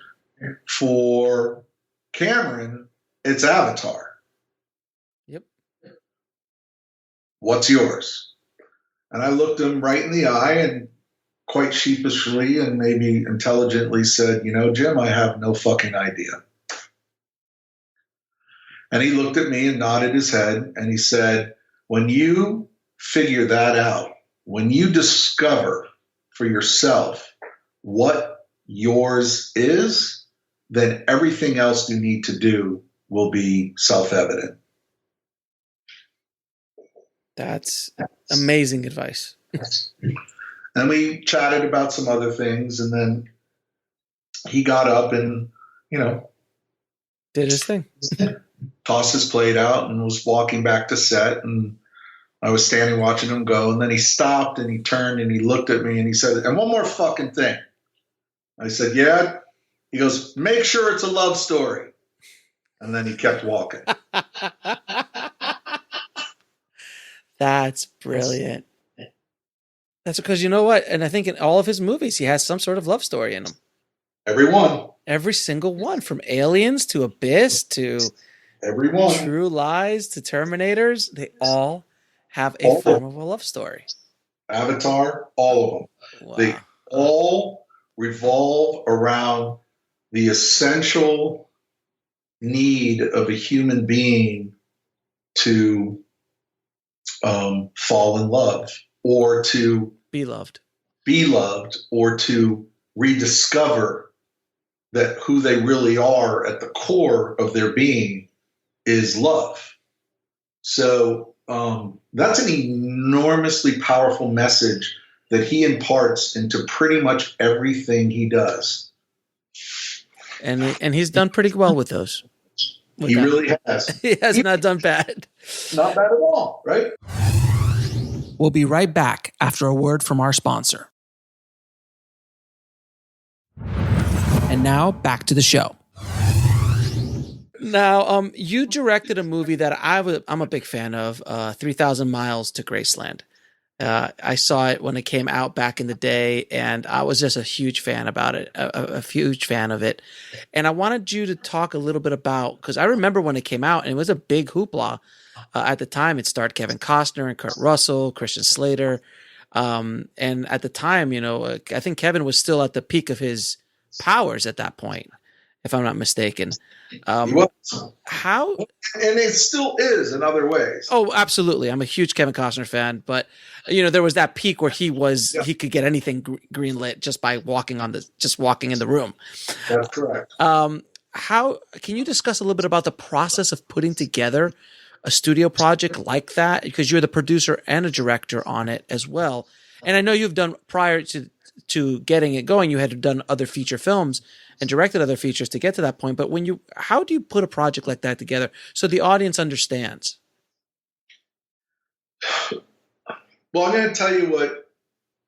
For Cameron, it's Avatar. Yep. What's yours? And I looked him right in the eye and quite sheepishly and maybe intelligently said, Jim, I have no fucking idea. And he looked at me and nodded his head, and he said, when you figure that out, when you discover for yourself what yours is, then everything else you need to do will be self-evident. That's amazing advice. And we chatted about some other things, and then he got up and, did his thing. Tossed his plate out and was walking back to set, and I was standing watching him go, and then he stopped and he turned and he looked at me and he said, and one more fucking thing. I said, yeah. He goes, make sure it's a love story. And then he kept walking. That's brilliant. That's because you know what? And I think in all of his movies, he has some sort of love story in them. Every one. Every single one, from Aliens to Abyss to everyone, True Lies to Terminators, they all have a form of a love story. Avatar, all of them. Wow. They all revolve around the essential need of a human being to fall in love or to be loved. be loved or to rediscover that who they really are at the core of their being is love. So that's an enormously powerful message that he imparts into pretty much everything he does. And he's done pretty well with those. He really has. He has not done bad. Not bad at all, right? We'll be right back after a word from our sponsor. And now back to the show. Now, you directed a movie that I'm a big fan of, 3,000 Miles to Graceland. I saw it when it came out back in the day, and I was just a huge fan about it, a huge fan of it. And I wanted you to talk a little bit about, because I remember when it came out, and it was a big hoopla. At the time, it starred Kevin Costner and Kurt Russell, Christian Slater. And at the time, I think Kevin was still at the peak of his powers at that point, if I'm not mistaken. How? And it still is in other ways. Oh, absolutely. I'm a huge Kevin Costner fan, but there was that peak where he could get anything greenlit just by walking in the room. That's correct. How can you discuss a little bit about the process of putting together a studio project like that? Because you're the producer and a director on it as well. And I know you've done, prior to getting it going, you had done other feature films and directed other features to get to that point. But how do you put a project like that together so the audience understands? Well, I'm going to tell you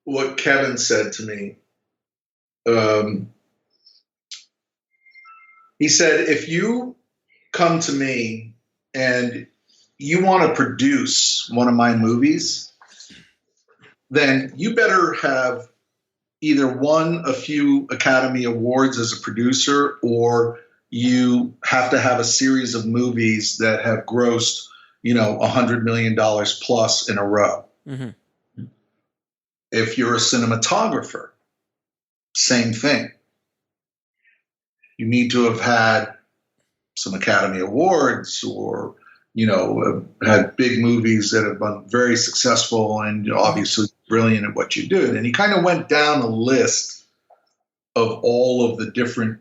what Kevin said to me. He said, if you come to me and you want to produce one of my movies, then you better have either won a few Academy Awards as a producer, or you have to have a series of movies that have grossed, $100 million plus in a row. Mm-hmm. If you're a cinematographer, same thing. You need to have had some Academy Awards, or had big movies that have been very successful and obviously brilliant at what you do. And he kind of went down a list of all of the different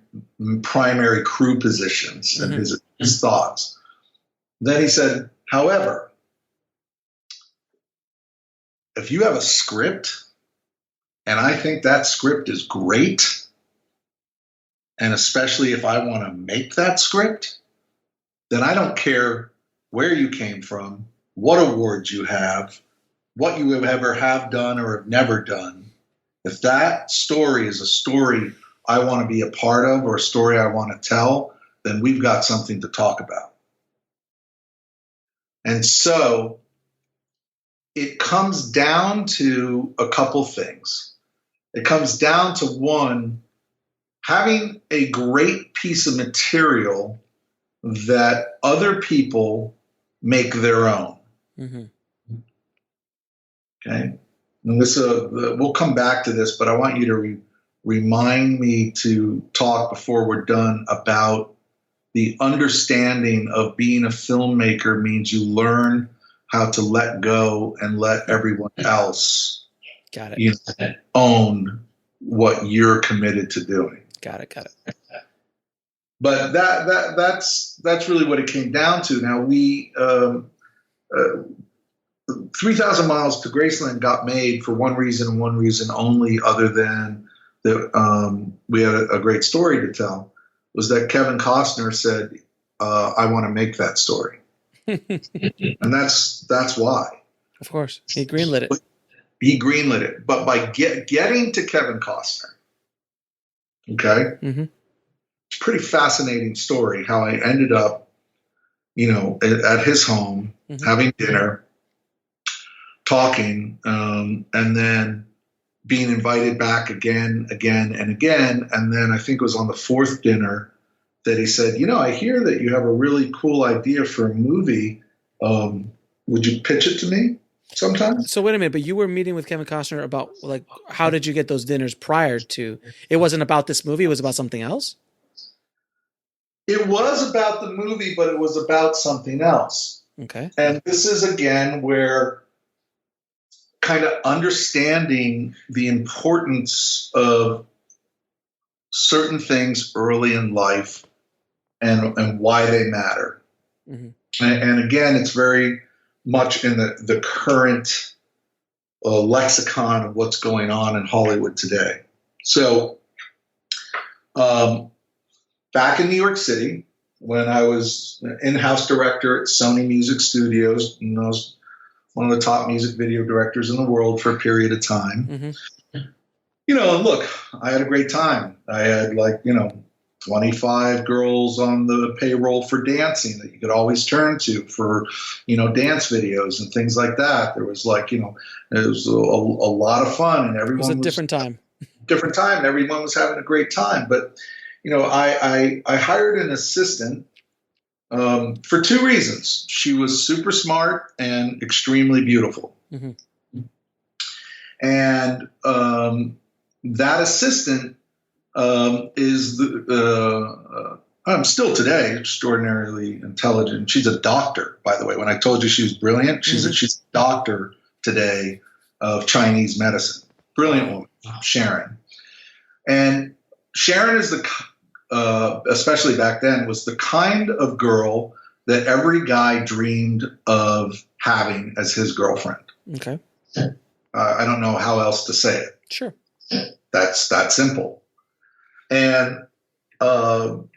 primary crew positions and his thoughts. Then he said, however, if you have a script and I think that script is great, and especially if I want to make that script, then I don't care where you came from, what awards you have, what you ever have done or have never done. If that story is a story I want to be a part of or a story I want to tell, then we've got something to talk about. And so it comes down to a couple things. It comes down to, one, having a great piece of material that other people make their own. Mm-hmm. Okay. And this, we'll come back to this, but I want you to remind me to talk before we're done about the understanding of being a filmmaker means you learn how to let go and let everyone else own what you're committed to doing. Got it. But that's really what it came down to. Now, we 3,000 Miles to Graceland got made for one reason and one reason only, other than that we had a great story to tell, was that Kevin Costner said, I want to make that story. And that's why. Of course. He greenlit it. He greenlit it. But by getting to Kevin Costner, okay, it's a pretty fascinating story how I ended up, at his home, having dinner, talking, and then being invited back again and again. And then I think it was on the fourth dinner that he said, I hear that you have a really cool idea for a movie. Would you pitch it to me sometime? So wait a minute, but you were meeting with Kevin Costner about, how did you get those dinners prior to? It wasn't about this movie, it was about something else? It was about the movie, but it was about something else. Okay. And this is, again, where kind of understanding the importance of certain things early in life and why they matter. Mm-hmm. And again, it's very much in the current lexicon of what's going on in Hollywood today. So back in New York City, when I was in-house director at Sony Music Studios, and I was one of the top music video directors in the world for a period of time. Mm-hmm. And look, I had a great time. I had 25 girls on the payroll for dancing that you could always turn to for, dance videos and things like that. There was it was a lot of fun, and everyone was a different time. Different time. And everyone was having a great time. But, I hired an assistant for two reasons. She was super smart and extremely beautiful. Mm-hmm. And that assistant is still today extraordinarily intelligent. She's a doctor, by the way. When I told you she was brilliant, she's a doctor today of Chinese medicine. Brilliant woman, Sharon. And Sharon is especially back then, was the kind of girl that every guy dreamed of having as his girlfriend. Okay. I don't know how else to say it. Sure. That's that simple. And I'll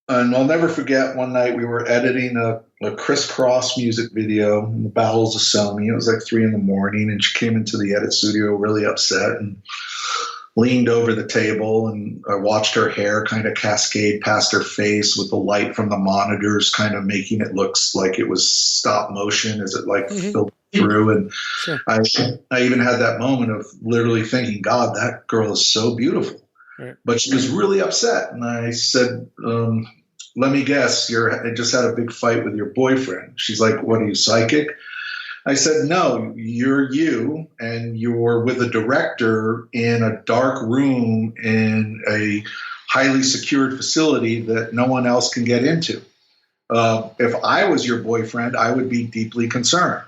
never forget one night we were editing a crisscross music video in the bowels of Sony. It was like 3 a.m, and she came into the edit studio really upset and leaned over the table, and I watched her hair kind of cascade past her face with the light from the monitors kind of making it look like it was stop motion as it filtered through. And sure. I even had that moment of literally thinking, God, that girl is so beautiful. Right. But she was really upset. And I said, let me guess, I just had a big fight with your boyfriend. She's like, what, are you psychic? I said, no, you're you, and you're with a director in a dark room in a highly secured facility that no one else can get into. If I was your boyfriend, I would be deeply concerned.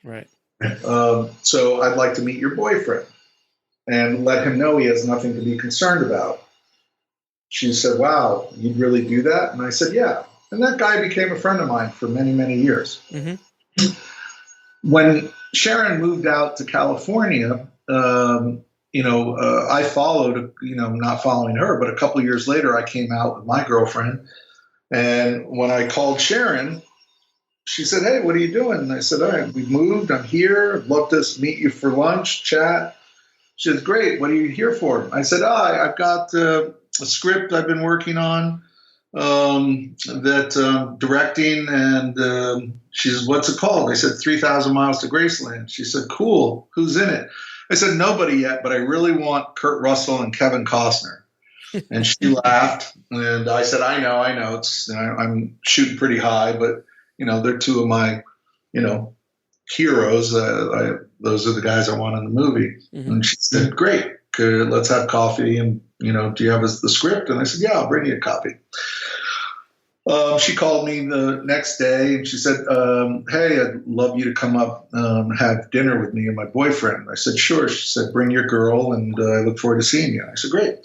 Right. So I'd like to meet your boyfriend and let him know he has nothing to be concerned about. She said, wow, you'd really do that? And I said, yeah. And that guy became a friend of mine for many, many years. Mm-hmm. When Sharon moved out to California, I followed, not following her, but a couple of years later, I came out with my girlfriend. And when I called Sharon, she said, hey, what are you doing? And I said, all right, we moved. I'm here. I'd love to meet you for lunch, chat. She said, great. What are you here for? I said, I've got a script I've been working on. Directing, and she says, what's it called? I said, 3,000 Miles to Graceland. She said, cool. Who's in it? I said, nobody yet, but I really want Kurt Russell and Kevin Costner. And she laughed, and I said, I know. I'm shooting pretty high, but they're two of my, heroes. Those are the guys I want in the movie. Mm-hmm. And she said, great. Let's have coffee. And, do you have the script? And I said, yeah, I'll bring you a copy. She called me the next day and she said, hey, I'd love you to come up have dinner with me and my boyfriend. I said, sure. She said, bring your girl, and I look forward to seeing you. I said, great.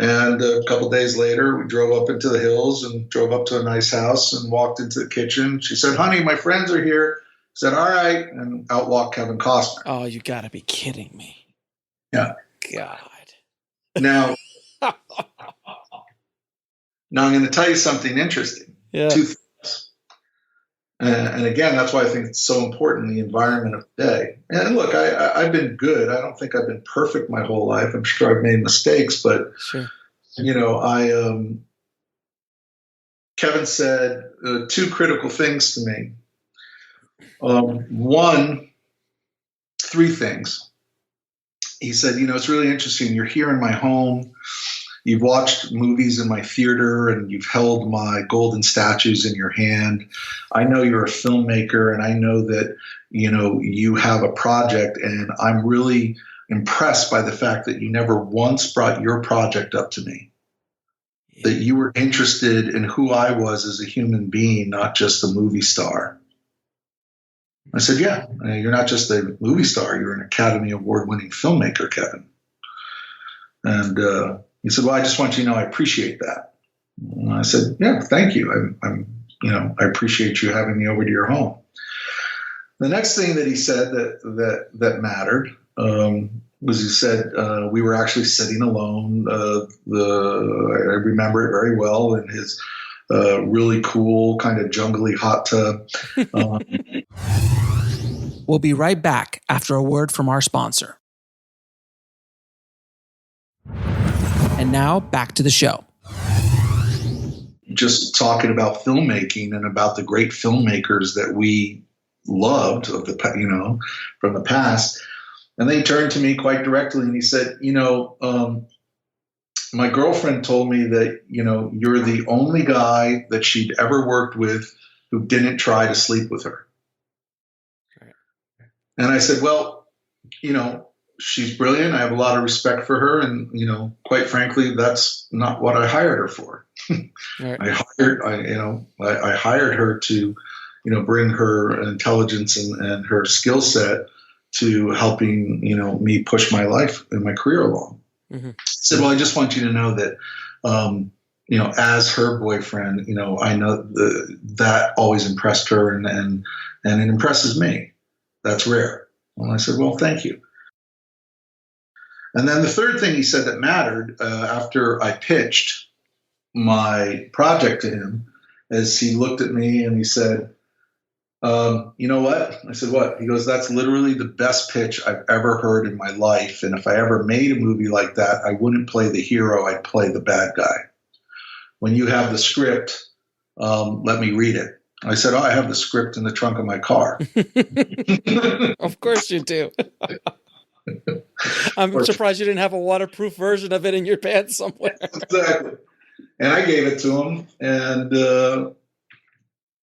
And a couple of days later, we drove up into the hills and drove up to a nice house and walked into the kitchen. She said, honey, my friends are here. I said, all right. And out walked Kevin Costner. Oh, you got to be kidding me. Yeah. God. Now I'm going to tell you something interesting. Yeah. Two things. And again, that's why I think it's so important, the environment of the day. And look, I've been good. I don't think I've been perfect my whole life. I'm sure I've made mistakes, but sure. Kevin said two critical things to me. Three things. He said, it's really interesting. You're here in my home. You've watched movies in my theater, and you've held my golden statues in your hand. I know you're a filmmaker, and I know that, you have a project, and I'm really impressed by the fact that you never once brought your project up to me. Yeah. That you were interested in who I was as a human being, not just a movie star. I said, yeah, you're not just a movie star, you're an Academy Award-winning filmmaker, Kevin. And he said, well, I just want you to know I appreciate that. And I said, yeah, thank you. I appreciate you having me over to your home. The next thing that he said that mattered was he said we were actually sitting alone. I remember it very well in his really cool kind of jungly hot tub. We'll be right back after a word from our sponsor. And now back to the show. Just talking about filmmaking and about the great filmmakers that we loved from the past. And they turned to me quite directly and he said, my girlfriend told me that, you're the only guy that she'd ever worked with who didn't try to sleep with her. Right. And I said, well, she's brilliant. I have a lot of respect for her. And, quite frankly, that's not what I hired her for. Right. I hired her to, bring her intelligence and her skill set to helping, me push my life and my career along. Mm-hmm. I said, well, I just want you to know that, as her boyfriend, I know that always impressed her and it impresses me. That's rare. And I said, well, thank you. And then the third thing he said that mattered after I pitched my project to him is he looked at me and he said, you know what? I said, what? He goes, that's literally the best pitch I've ever heard in my life. And if I ever made a movie like that, I wouldn't play the hero. I'd play the bad guy. When you have the script, let me read it. I said, I have the script in the trunk of my car. Of course you do. I'm surprised you didn't have a waterproof version of it in your pants somewhere. Exactly. And I gave it to him, and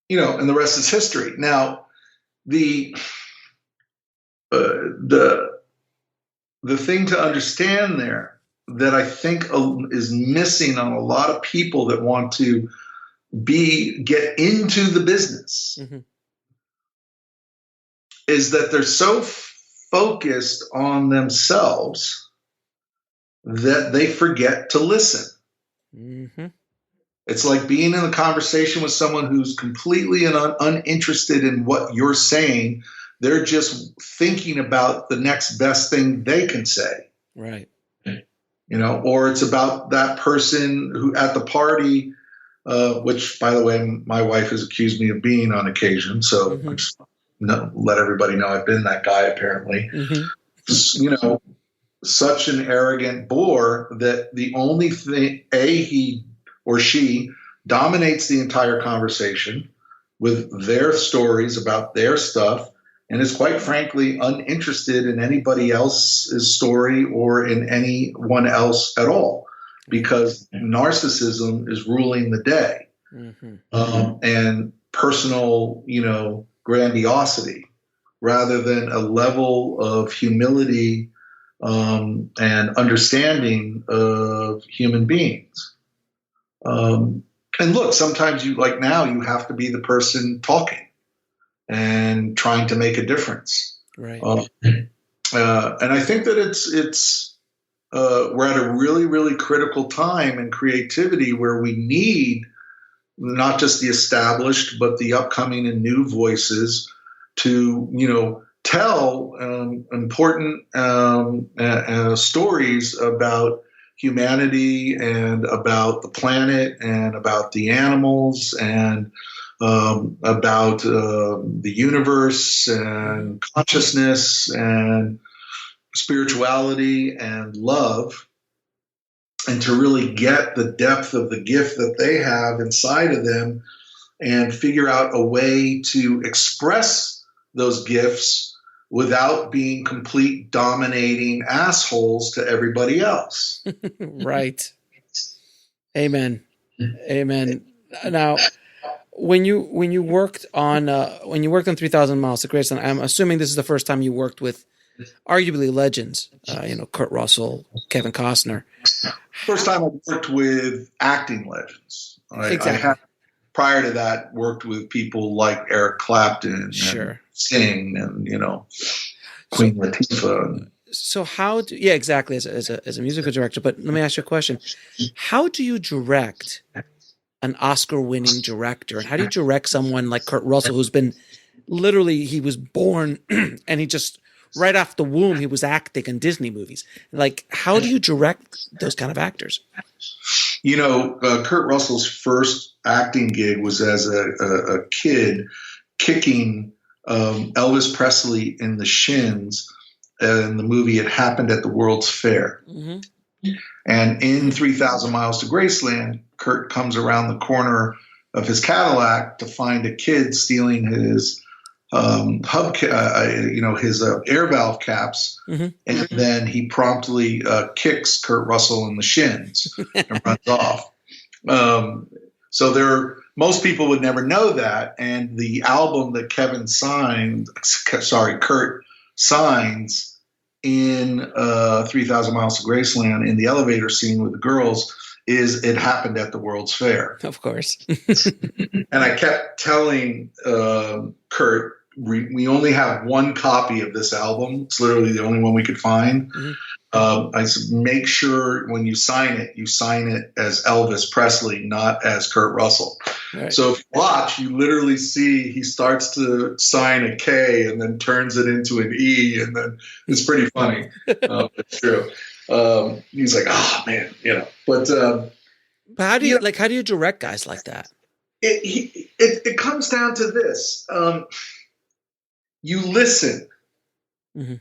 and the rest is history. Now, the thing to understand there that I think is missing on a lot of people that want to get into the business mm-hmm. is that they're so focused on themselves that they forget to listen. Mm-hmm. It's like being in a conversation with someone who's completely uninterested in what you're saying. They're just thinking about the next best thing they can say. Right. Or it's about that person who at the party, which, by the way, my wife has accused me of being on occasion. So mm-hmm. I just let everybody know I've been that guy, apparently. Mm-hmm. Such an arrogant bore that the only thing, he or she dominates the entire conversation with their stories about their stuff and is quite frankly uninterested in anybody else's story or in anyone else at all because narcissism is ruling the day mm-hmm. And personal, grandiosity rather than a level of humility and understanding of human beings. And look, sometimes you have to be the person talking and trying to make a difference. Right. And I think that it's we're at a really, really critical time in creativity where we need not just the established, but the upcoming and new voices to, tell important stories about humanity and about the planet and about the animals and about the universe and consciousness and spirituality and love, and to really get the depth of the gift that they have inside of them and figure out a way to express those gifts without being complete dominating assholes to everybody else. Right. Amen. Amen. Now, when you worked on 3,000 Miles to Graceland, I'm assuming this is the first time you worked with arguably legends, Kurt Russell, Kevin Costner. First time I worked with acting legends. Exactly. prior to that, worked with people like Eric Clapton Sure. and Sting and, Queen Latifah. So how do, yeah, exactly, as a musical director, but let me ask you a question. How do you direct an Oscar-winning director? And how do you direct someone like Kurt Russell, who's been literally, he was born and he just, right off the womb, he was acting in Disney movies. Like, how do you direct those kind of actors? Kurt Russell's first acting gig was as a kid kicking Elvis Presley in the shins in the movie It Happened at the World's Fair. Mm-hmm. And in 3,000 Miles to Graceland, Kurt comes around the corner of his Cadillac to find a kid stealing his his air valve caps, Mm-hmm. and then he promptly kicks Kurt Russell in the shins and runs off. So most people would never know that, and the album that Kurt signs in 3,000 Miles to Graceland in the elevator scene with the girls is It Happened at the World's Fair. Of course. And I kept telling Kurt, we only have one copy of this album. It's literally the only one we could find. Mm-hmm. I said, make sure when you sign it as Elvis Presley, not as Kurt Russell. Right. So if you watch, you literally see he starts to sign a K and then turns it into an E, and then it's pretty funny. It's true. He's like, oh man, But how do you how do you direct guys like that? It comes down to this. You listen. Mm-hmm.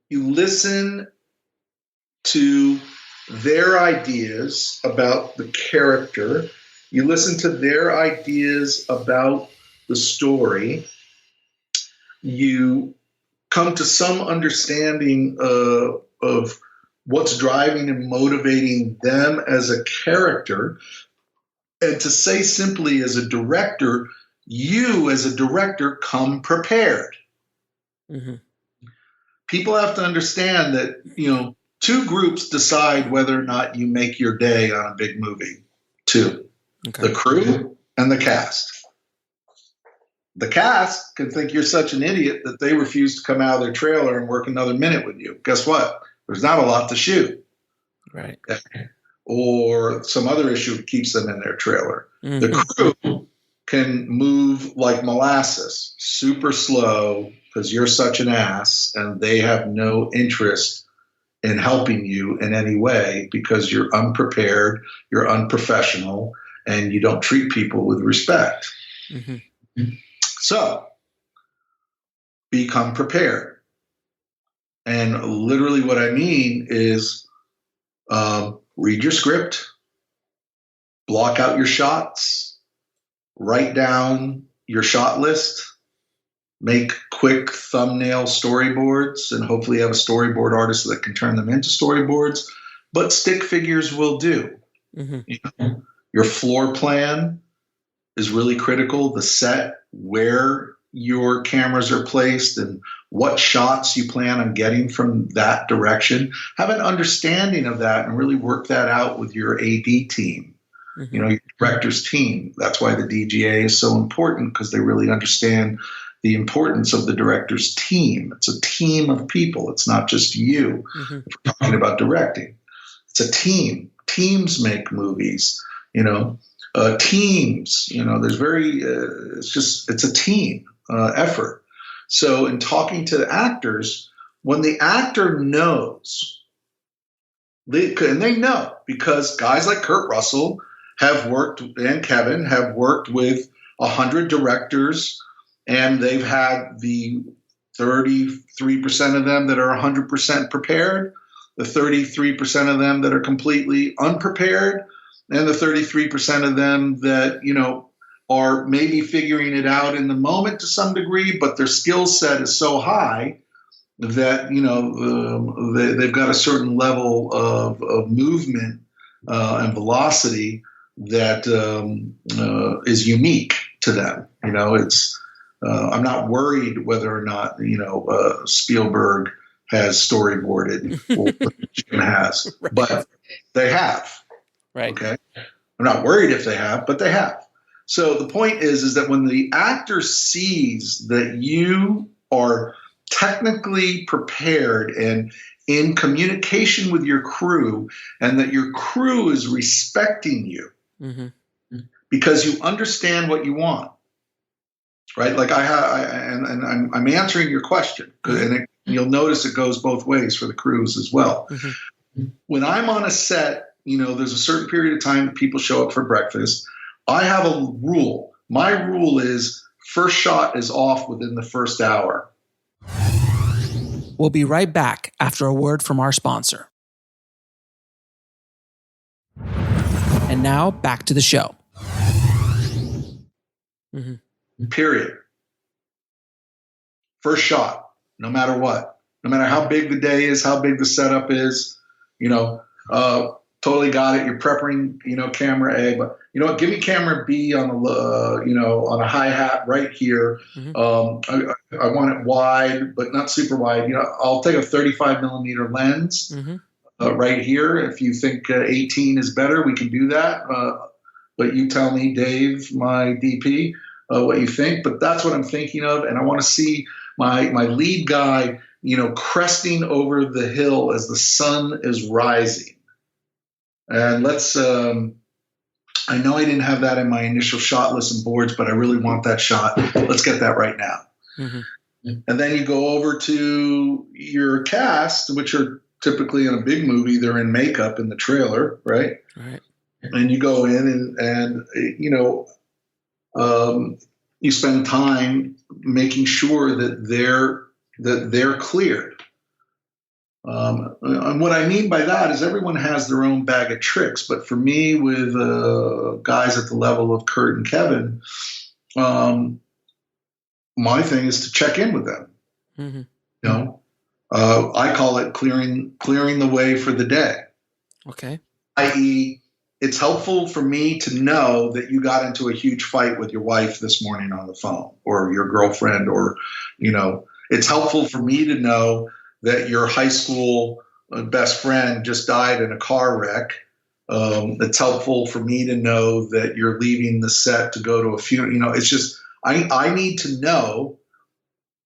You listen to their ideas about the character. You listen to their ideas about the story. You come to some understanding of what's driving and motivating them as a character. And to say simply as a director, you as a director come prepared. Mm-hmm. People have to understand that, two groups decide whether or not you make your day on a big movie. Two, okay. The crew and the cast. The cast can think you're such an idiot that they refuse to come out of their trailer and work another minute with you. Guess what? There's not a lot to shoot. Right. Or some other issue keeps them in their trailer. Mm-hmm. The crew can move like molasses, super slow, because you're such an ass, and they have no interest in helping you in any way because you're unprepared, you're unprofessional, and you don't treat people with respect. Mm-hmm. So become prepared. And literally what I mean is read your script, block out your shots, write down your shot list, make quick thumbnail storyboards, and hopefully have a storyboard artist that can turn them into storyboards. But stick figures will do. Mm-hmm. Your floor plan is really critical. The set, where your cameras are placed, and what shots you plan on getting from that direction. Have an understanding of that and really work that out with your AD team. Mm-hmm. Your director's team. That's why the DGA is so important, because they really understand the importance of the director's team. It's a team of people. It's not just you. Mm-hmm. If we're talking about directing, it's a team. Teams make movies. Teams. It's a team effort. So in talking to the actors, when the actor knows, they know, because guys like Kurt Russell and Kevin have worked with 100 directors, and they've had the 33% of them that are 100% prepared, the 33% of them that are completely unprepared, and the 33% of them that, are maybe figuring it out in the moment to some degree, but their skill set is so high that, they've got a certain level of movement and velocity that is unique to them. I'm not worried whether or not, Spielberg has storyboarded or Jim has, Right. but they have. Right. Okay. I'm not worried if they have, but they have. So the point is that when the actor sees that you are technically prepared and in communication with your crew, and that your crew is respecting you because you understand what you want, right? Like I'm answering your question, and you'll notice it goes both ways for the crews as well. When I'm on a set, there's a certain period of time that people show up for breakfast. I have a rule. My rule is first shot is off within the first hour. We'll be right back after a word from our sponsor. And now back to the show. Period. First shot, no matter what. No matter how big the day is, how big the setup is, totally got it. You're prepping, camera A, but you know what? Give me camera B on on a hi-hat right here. I want it wide, but not super wide. I'll take a 35 millimeter lens right here. If you think 18 is better, we can do that. But you tell me, Dave, my DP, what you think. But that's what I'm thinking of, and I want to see my lead guy, cresting over the hill as the sun is rising. And let's, I know I didn't have that in my initial shot list and boards, but I really want that shot. Let's get that right now. And then you go over to your cast, which are typically in a big movie, they're in makeup in the trailer, right? Right. And you go in and you spend time making sure that they're cleared. And what I mean by that is everyone has their own bag of tricks. But for me, with guys at the level of Kurt and Kevin, my thing is to check in with them. I call it clearing the way for the day. Okay. I.e., it's helpful for me to know that you got into a huge fight with your wife this morning on the phone, or your girlfriend, or it's helpful for me to know that your high school best friend just died in a car wreck. It's helpful for me to know that you're leaving the set to go to a funeral. It's just, I need to know,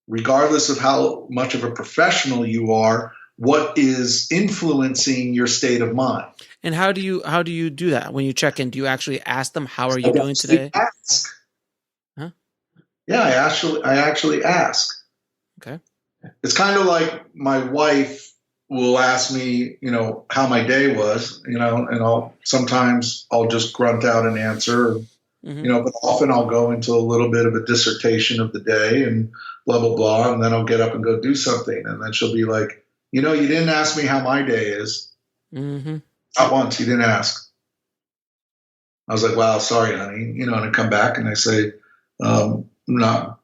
regardless of how much of a professional you are, what is influencing your state of mind. And how do you do that when you check in? Do you actually ask them, how are you doing today? Ask. Huh? Yeah, I actually ask. Okay. It's kind of like my wife will ask me, how my day was, and sometimes I'll just grunt out an answer, but often I'll go into a little bit of a dissertation of the day and blah, blah, blah. And then I'll get up and go do something. And then she'll be like, you didn't ask me how my day is. Not once, you didn't ask. I was like, wow, sorry, honey. And I come back and I say, not,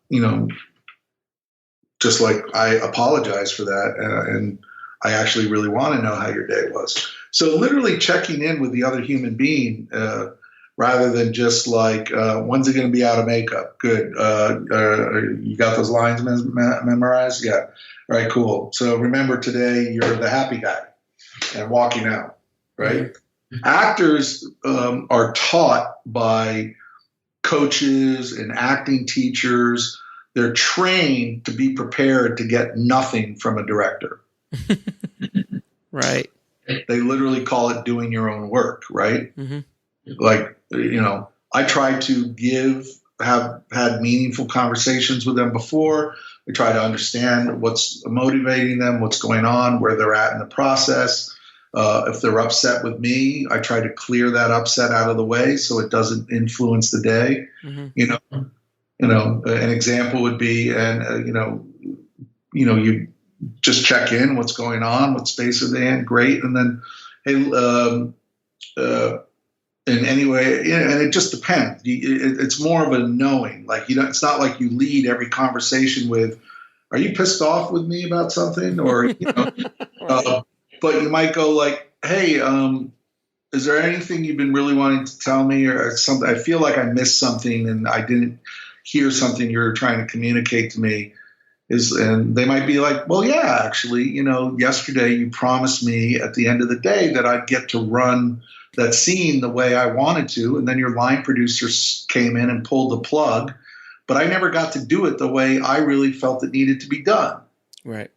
just like I apologize for that. And I actually really want to know how your day was. So literally checking in with the other human being, rather than just like, when's it going to be out of makeup? Good. You got those lines memorized? Yeah. All right, cool. So remember, today you're the happy guy and walking out, right? Actors are taught by coaches and acting teachers. They're trained to be prepared to get nothing from a director. Right. They literally call it doing your own work, right? Like, I try to have had meaningful conversations with them before. I try to understand what's motivating them, what's going on, where they're at in the process. If they're upset with me, I try to clear that upset out of the way so it doesn't influence the day. An example would be, you just check in, what's going on, what space are they in, great, and then, hey, in any way, and it just depends. It's more of a knowing. Like, it's not like you lead every conversation with, "Are you pissed off with me about something?" Or but you might go like, "Hey, is there anything you've been really wanting to tell me, or something? I feel like I missed something and I didn't hear something you're trying to communicate to me." And they might be like, "Well, yeah, actually, yesterday you promised me at the end of the day that I'd get to run that scene the way I wanted to, and then your line producers came in and pulled the plug, but I never got to do it the way I really felt it needed to be done. Right.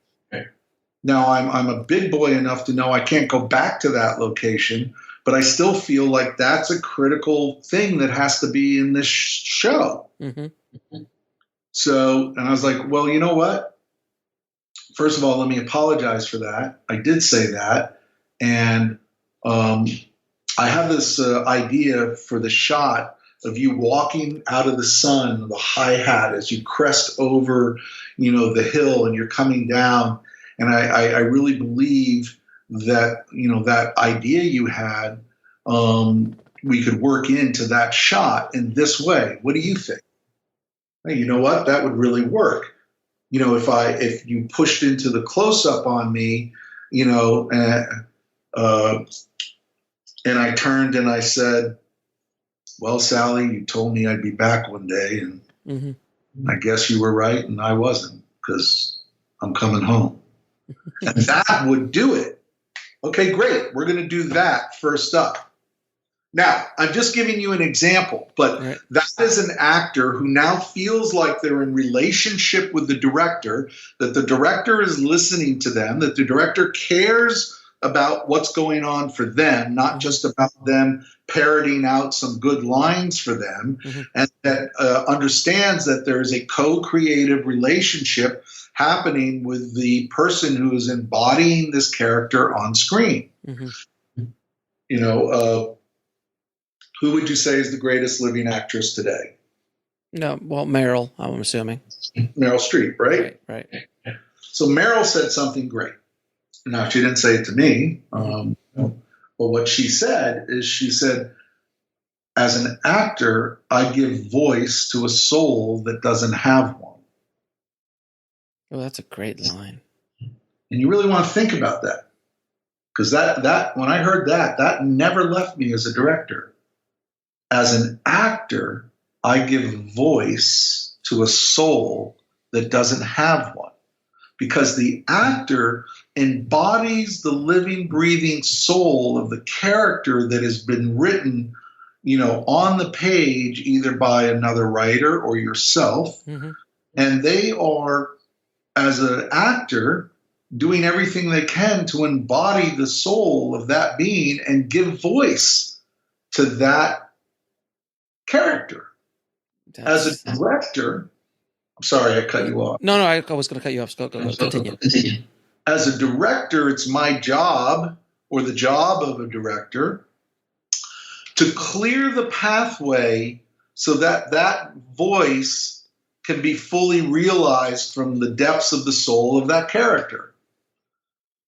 Now I'm a big boy enough to know I can't go back to that location, but I still feel like that's a critical thing that has to be in this show. Mm-hmm. So, and I was like, well, you know what? First of all, let me apologize for that. I did say that. And I have this idea for the shot of you walking out of the sun, the hi-hat as you crest over, the hill and you're coming down. And I really believe that, that idea you had, we could work into that shot in this way. What do you think? Hey, you know what? That would really work. If you pushed into the close-up on me, and I turned and I said, well, Sally, you told me I'd be back one day, and I guess you were right, and I wasn't, because I'm coming home. And that would do it. Okay, great. We're going to do that first up. Now, I'm just giving you an example, but that is an actor who now feels like they're in relationship with the director, that the director is listening to them, that the director cares about what's going on for them, not just about them parroting out some good lines for them, and that understands that there's a co-creative relationship happening with the person who is embodying this character on screen. Who would you say is the greatest living actress today? No, well, Meryl, I'm assuming. Meryl Streep, right? Right. So Meryl said something great. Now, she didn't say it to me, but what she said is, she said, as an actor, I give voice to a soul that doesn't have one. Oh, that's a great line. And you really want to think about that, because that when I heard that never left me as a director. As an actor, I give voice to a soul that doesn't have one, because the actor embodies the living, breathing soul of the character that has been written, on the page, either by another writer or yourself. And they are, as an actor, doing everything they can to embody the soul of that being and give voice to that character. As a director, I'm sorry I cut you off. No, I was going to cut you off. Go, continue. As a director, it's my job, or the job of a director, to clear the pathway so that that voice can be fully realized from the depths of the soul of that character.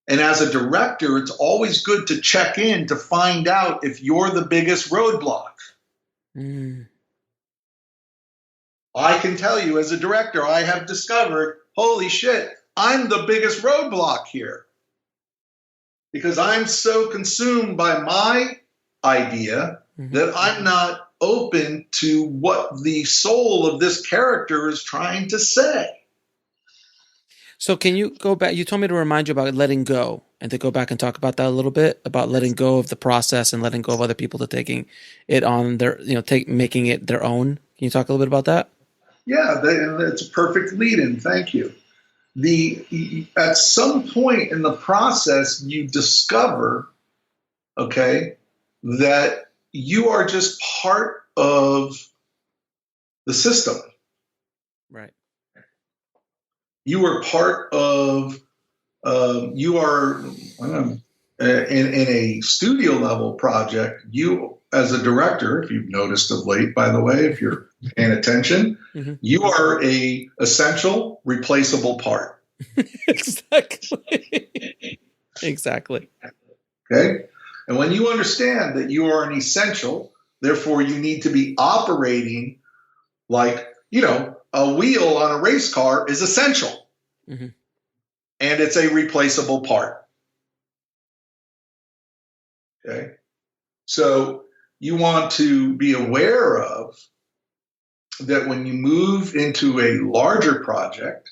And as a director, it's always good to check in to find out if you're the biggest roadblock. I can tell you, as a director, I have discovered, holy shit, I'm the biggest roadblock here. Because I'm so consumed by my idea that I'm not open to what the soul of this character is trying to say. So can you go back? You told me to remind you about letting go, and to go back and talk about that a little bit, about letting go of the process and letting go of other people to taking it on their, making it their own. Can you talk a little bit about that? Yeah, it's a perfect lead-in. Thank you. At some point in the process, you discover, that you are just part of the system. Right. You are part of, you are in a studio level project. You, as a director, if you've noticed of late, by the way, if you're paying attention, you are a essential, replaceable part. Exactly. Okay. And when you understand that you are an essential, therefore you need to be operating like, a wheel on a race car is essential. And it's a replaceable part. Okay. So you want to be aware of that when you move into a larger project,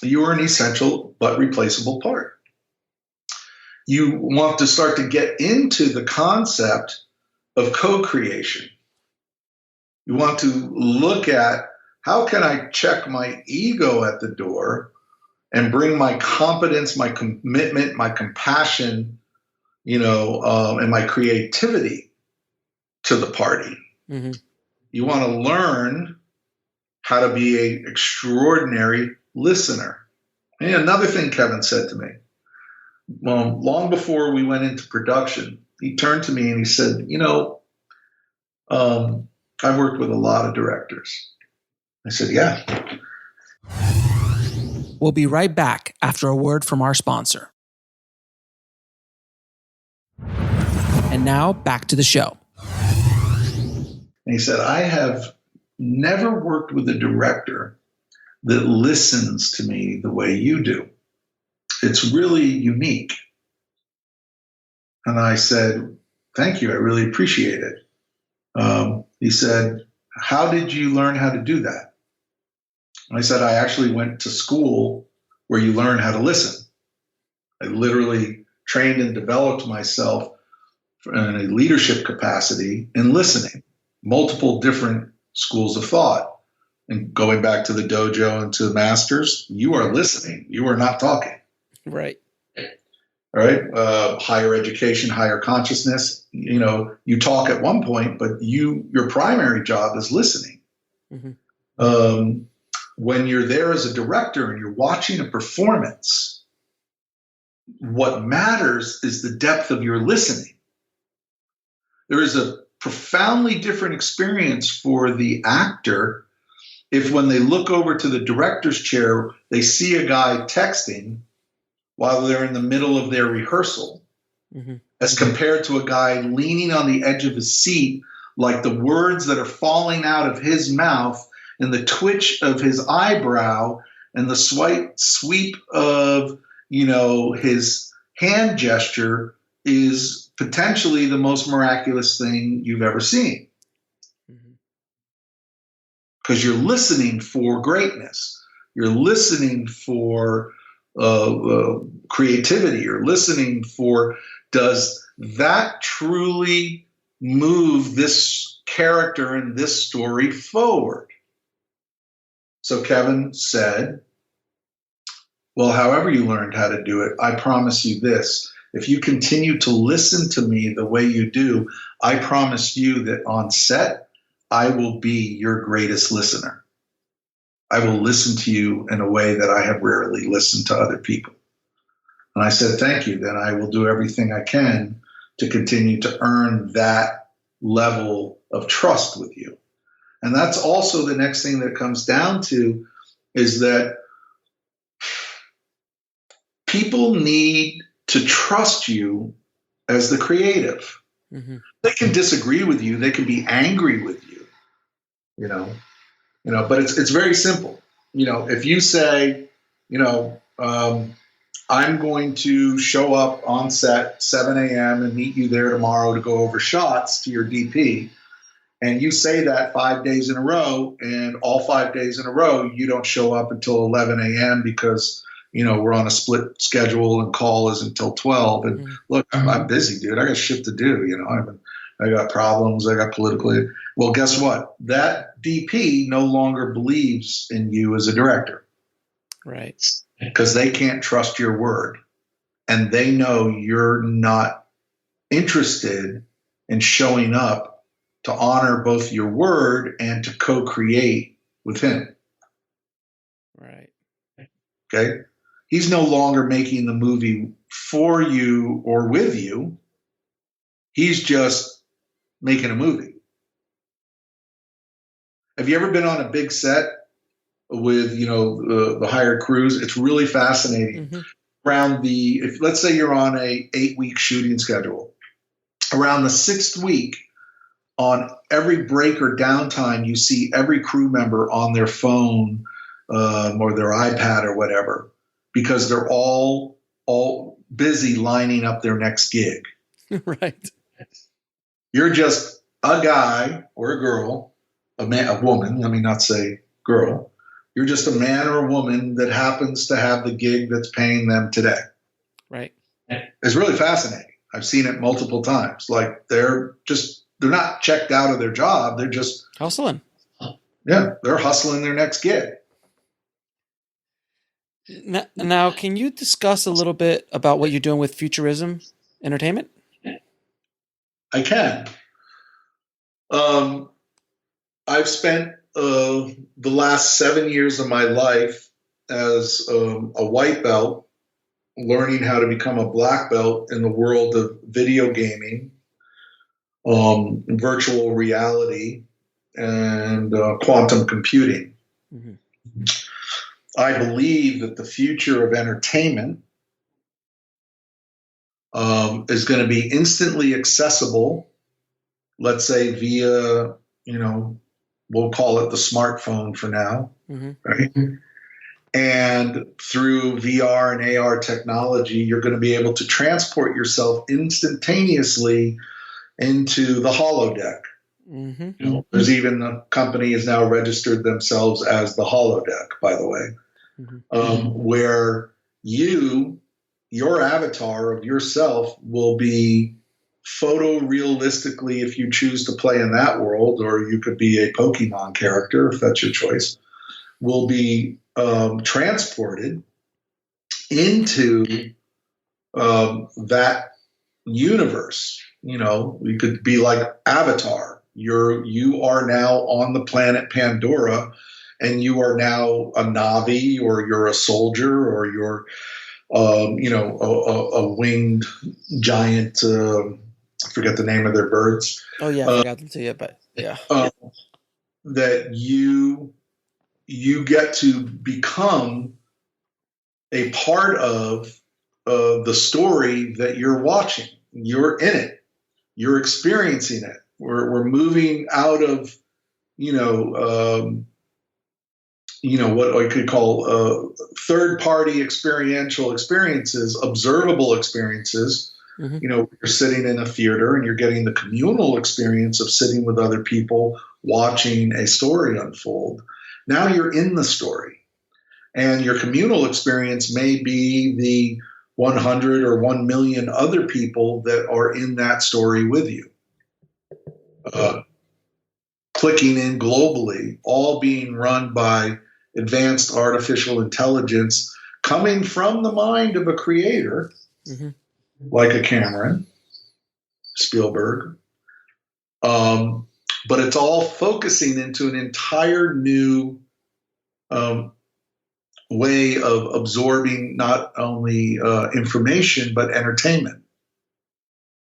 you are an essential but replaceable part. you want to start to get into the concept of co-creation. You want to look at, how can I check my ego at the door and bring my competence, my commitment, my compassion, and my creativity to the party. Mm-hmm. You want to learn how to be an extraordinary listener. And another thing Kevin said to me, long before we went into production, he turned to me and he said, I've worked with a lot of directors. I said, yeah. We'll be right back after a word from our sponsor. And now back to the show. And he said, I have never worked with a director that listens to me the way you do. It's really unique. And I said, thank you. I really appreciate it. He said, how did you learn how to do that? And I said, I actually went to school where you learn how to listen. I literally trained and developed myself in a leadership capacity in listening, multiple different schools of thought. And going back to the dojo and to the masters, you are listening. You are not talking. Right. All right. Higher education, higher consciousness. You talk at one point, but your primary job is listening. Mm-hmm. When you're there as a director and you're watching a performance, what matters is the depth of your listening. There is a profoundly different experience for the actor if, when they look over to the director's chair, they see a guy texting while they're in the middle of their rehearsal, mm-hmm. as compared to a guy leaning on the edge of his seat, like the words that are falling out of his mouth and the twitch of his eyebrow and the sweep of, his hand gesture is potentially the most miraculous thing you've ever seen. Because you're listening for greatness. You're listening for creativity. You're listening for, does that truly move this character and this story forward? So Kevin said, well, however you learned how to do it, I promise you this. If you continue to listen to me the way you do, I promise you that on set, I will be your greatest listener. I will listen to you in a way that I have rarely listened to other people. And I said, thank you. Then I will do everything I can to continue to earn that level of trust with you. And that's also the next thing that comes down to, is that people need to trust you as the creative. Mm-hmm. They can disagree with you. They can be angry with you, but it's very simple. If you say, I'm going to show up on set 7 a.m. and meet you there tomorrow to go over shots to your DP, and you say that 5 days in a row, and all 5 days in a row, you don't show up until 11 a.m. because, we're on a split schedule and call is until 12. And mm-hmm. Look, I'm busy, dude. I got shit to do. I got problems. I got politically. Well, guess what? That DP no longer believes in you as a director. Right. Because they can't trust your word. And they know you're not interested in showing up to honor both your word and to co-create with him. Right. Okay. He's no longer making the movie for you or with you. He's just making a movie. Have you ever been on a big set with, the hired crews? It's really fascinating. Mm-hmm. Let's say you're on a 8-week shooting schedule. Around the 6th week, on every break or downtime, you see every crew member on their phone or their iPad or whatever, because they're all busy lining up their next gig. Right. You're just a guy or a girl, a woman, let me not say girl. You're just a man or a woman that happens to have the gig that's paying them today. Right. is really fascinating. I've seen it multiple times. Like they're not checked out of their job. They're just hustling. Yeah, they're hustling their next gig. Now, can you discuss a little bit about what you're doing with Futurism Entertainment? I can. I've spent the last 7 years of my life as a white belt learning how to become a black belt in the world of video gaming, virtual reality, and quantum computing. Mm-hmm. I believe that the future of entertainment is going to be instantly accessible, let's say via, we'll call it the smartphone for now, mm-hmm. right? And through VR and AR technology, you're going to be able to transport yourself instantaneously into the holodeck. Mm-hmm. There's even a company has now registered themselves as the holodeck, by the way, mm-hmm. Where your avatar of yourself will be photorealistically, if you choose to play in that world, or you could be a Pokemon character, if that's your choice, will be transported into that universe. You could be like Avatar. You are now on the planet Pandora, and you are now a Navi, or you're a soldier, or you're a winged giant. I forget the name of their birds. Oh yeah, I forgot them to you, but yeah. That you get to become a part of the story that you're watching. You're in it. You're experiencing it. We're moving out of, what I could call third-party experiential experiences, observable experiences. Mm-hmm. You're sitting in a theater and you're getting the communal experience of sitting with other people watching a story unfold. Now you're in the story, and your communal experience may be the 100 or 1 million other people that are in that story with you. Clicking in globally, all being run by advanced artificial intelligence coming from the mind of a creator, mm-hmm. like a Cameron, Spielberg. But it's all focusing into an entire new way of absorbing not only information, but entertainment.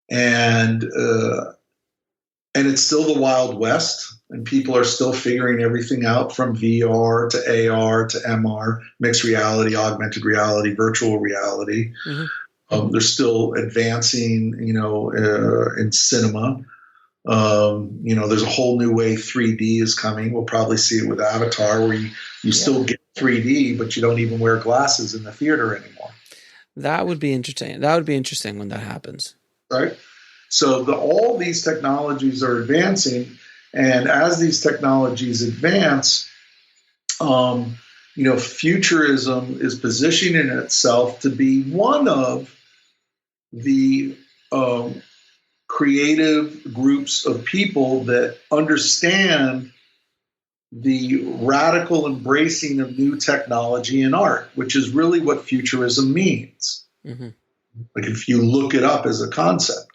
And it's still the Wild West, and people are still figuring everything out, from VR to AR to MR, mixed reality, augmented reality, virtual reality. Mm-hmm. They're still advancing, in cinema. There's a whole new way 3D is coming. We'll probably see it with Avatar, where you still get 3D, but you don't even wear glasses in the theater anymore. That would be interesting. That would be interesting when that happens. Right? So all these technologies are advancing, and as these technologies advance, futurism is positioning itself to be one of the creative groups of people that understand the radical embracing of new technology in art, which is really what futurism means. Mm-hmm. Like if you look it up as a concept.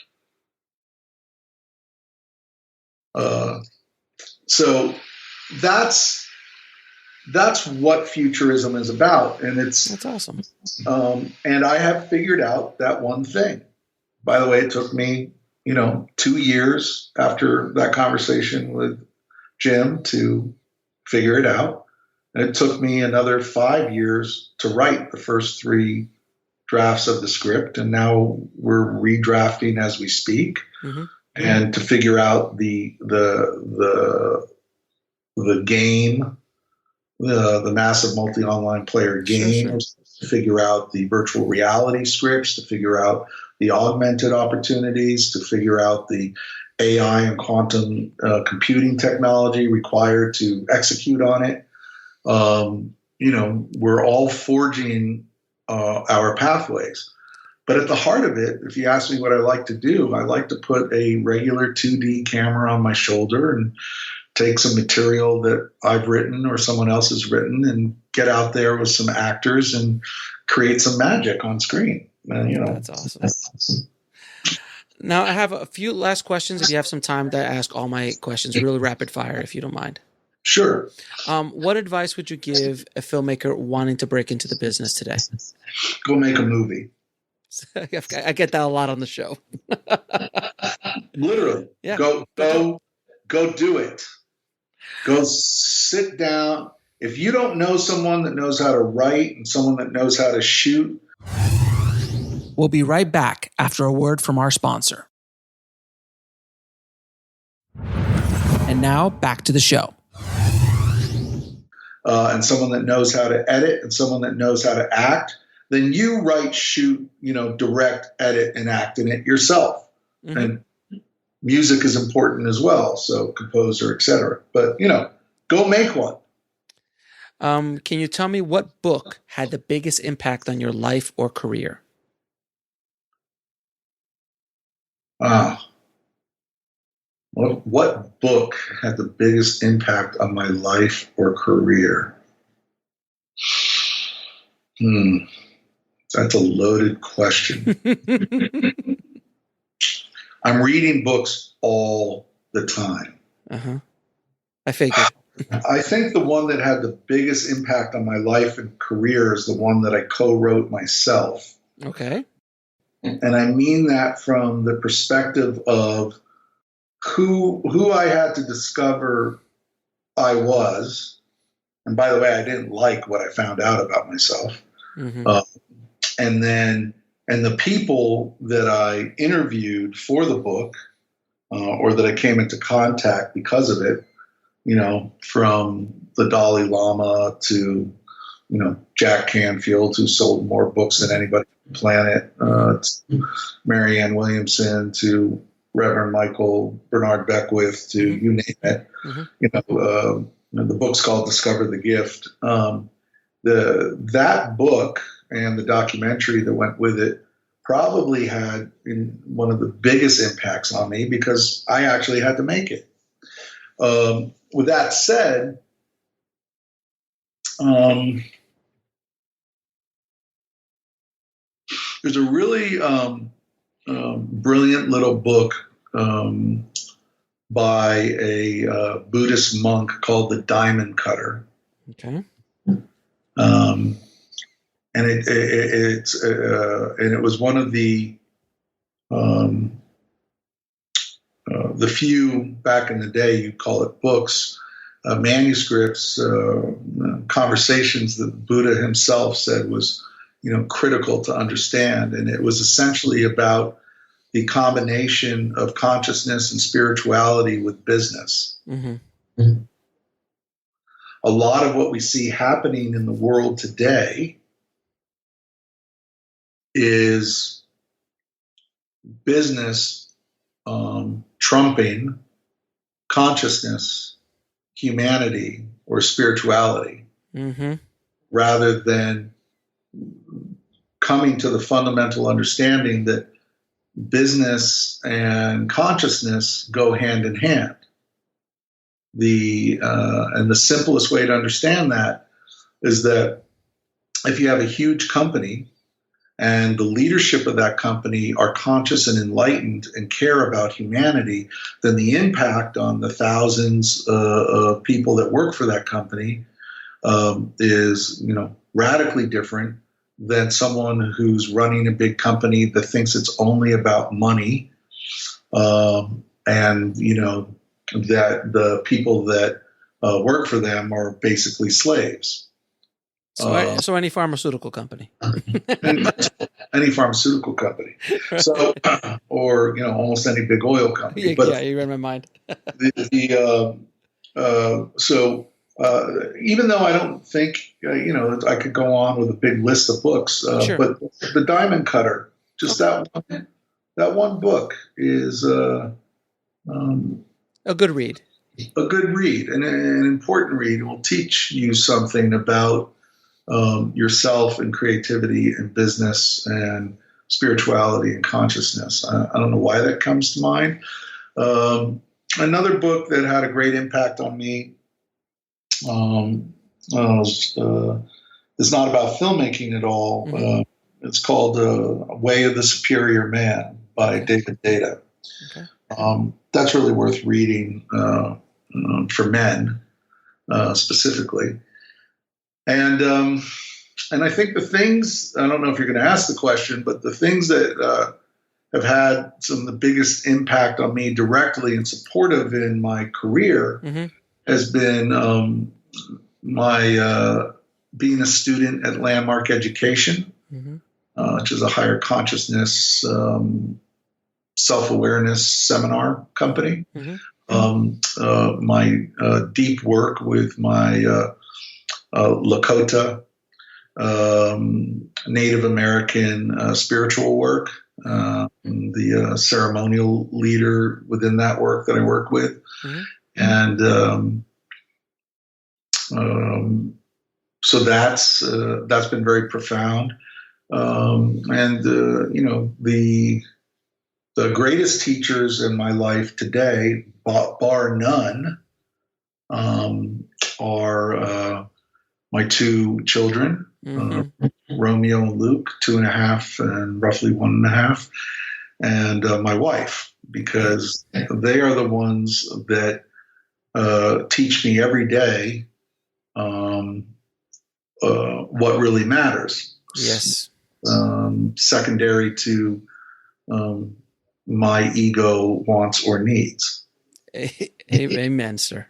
So that's what futurism is about, and that's awesome. And I have figured out that one thing. By the way, it took me 2 years after that conversation with Jim to figure it out. And it took me another 5 years to write the first 3 drafts of the script. And now we're redrafting as we speak. Mm-hmm. And to figure out the game, the massive multi-online player game, sure. To figure out the virtual reality scripts, to figure out the augmented opportunities, to figure out the AI and quantum computing technology required to execute on it. We're all forging our pathways. But at the heart of it, if you ask me what I like to do, I like to put a regular 2D camera on my shoulder and take some material that I've written or someone else has written and get out there with some actors and create some magic on screen. That's awesome. Now, I have a few last questions. If you have some time to ask all my questions, really rapid fire, if you don't mind. Sure. What advice would you give a filmmaker wanting to break into the business today? Go make a movie. I get that a lot on the show. Literally. Yeah. Go do it. Go sit down. If you don't know someone that knows how to write and someone that knows how to shoot. We'll be right back after a word from our sponsor. And now back to the show. And someone that knows how to edit and someone that knows how to act, then you write, shoot, direct, edit, and act in it yourself. Mm-hmm. And music is important as well, so composer, etc. But, go make one. Can you tell me what book had the biggest impact on your life or career? What book had the biggest impact on my life or career? That's a loaded question. I'm reading books all the time. Uh-huh. I figured. I think the one that had the biggest impact on my life and career is the one that I co-wrote myself. Okay. And I mean that from the perspective of who I had to discover I was. And by the way, I didn't like what I found out about myself. Mm-hmm. And the people that I interviewed for the book, or that I came into contact because of it, from the Dalai Lama to, Jack Canfield, who sold more books than anybody on the planet, to Marianne Williamson, to Reverend Michael Bernard Beckwith, to you name it. Mm-hmm. The book's called Discover the Gift. That book and the documentary that went with it probably had one of the biggest impacts on me because I actually had to make it. With that said, there's a really brilliant little book by a Buddhist monk called The Diamond Cutter. Okay. And it was one of the few back in the day, you'd call it books, manuscripts, conversations that Buddha himself said was, critical to understand. And it was essentially about the combination of consciousness and spirituality with business. Mm-hmm. A lot of what we see happening in the world today is business trumping consciousness, humanity, or spirituality, mm-hmm. rather than coming to the fundamental understanding that business and consciousness go hand in hand. And the simplest way to understand that is that if you have a huge company and the leadership of that company are conscious and enlightened and care about humanity, then the impact on the thousands of people that work for that company is, radically different than someone who's running a big company that thinks it's only about money, and that the people that work for them are basically slaves. So any pharmaceutical company. any pharmaceutical company. So, or, almost any big oil company. Yeah, you read my mind. So even though I don't think, I could go on with a big list of books, sure. But The Diamond Cutter, just that one book is a good read. A good read and an important read. It will teach you something about yourself and creativity and business and spirituality and consciousness. I don't know why that comes to mind. Another book that had a great impact on me is not about filmmaking at all. Mm-hmm. It's called Way of the Superior Man by David Data. Okay. That's really worth reading for men specifically. And I think the things, I don't know if you're going to ask the question, but the things that have had some of the biggest impact on me directly and supportive in my career Mm-hmm. has been my being a student at Landmark Education, Mm-hmm. Which is a higher consciousness, self-awareness seminar company. Mm-hmm. My deep work with my Lakota, Native American spiritual work, the ceremonial leader within that work that I work with. Mm-hmm. And so that's been very profound. The greatest teachers in my life today, bar none, are my two children, Mm-hmm. Romeo and Luke, 2.5 and roughly 1.5, and my wife, because they are the ones that teach me every day what really matters. Yes. Secondary to my ego wants or needs. Amen, sir.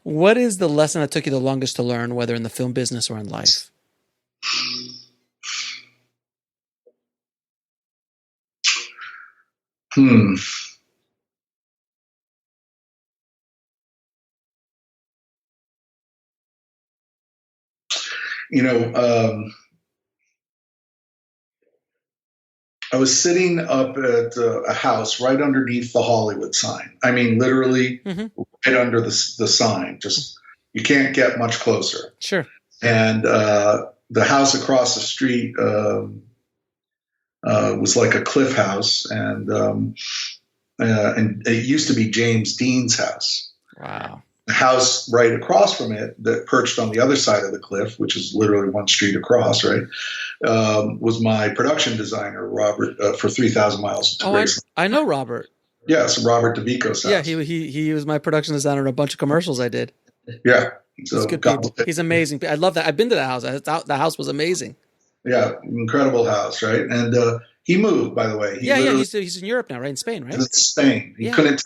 What is the lesson that took you the longest to learn, whether in the film business or in life? I was sitting up at a house right underneath the Hollywood sign. I mean, literally right under the sign. Just, you can't get much closer. Sure. And the house across the street was like a cliff house, and it used to be James Dean's house. Wow. The house right across from it, that perched on the other side of the cliff, which is literally one street across, right, was my production designer, Robert, for 3,000 Miles to Graceland. I know Robert. Yes, Robert DeVico's house. Yeah, he was my production designer in a bunch of commercials I did. Yeah. So he's good people. He's amazing. I love that. I've been to the house. The house was amazing. Yeah, incredible house, right? And he moved, by the way. He's in Europe now, right? In Spain, right? In Spain. He couldn't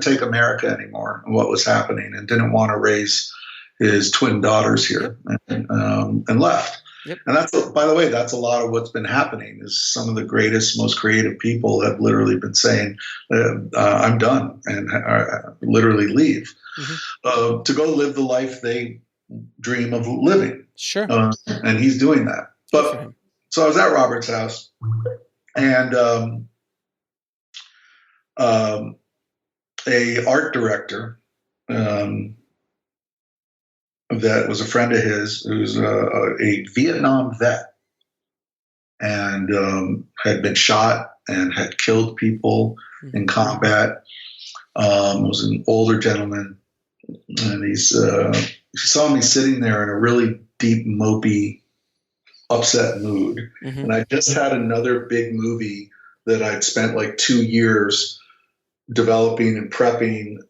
take America anymore and what was happening, and didn't want to raise his twin daughters here, and left. Yep. And by the way, that's a lot of what's been happening. Is some of the greatest, most creative people have literally been saying, "I'm done," and literally leave to go live the life they dream of living. Sure. And he's doing that. But so I was at Robert's house, and a art director that was a friend of his, who's a Vietnam vet, and had been shot and had killed people in combat. Was an older gentleman, and he saw me sitting there in a really deep, mopey, upset mood. And I just had another big movie that I'd spent like 2 years developing and prepping,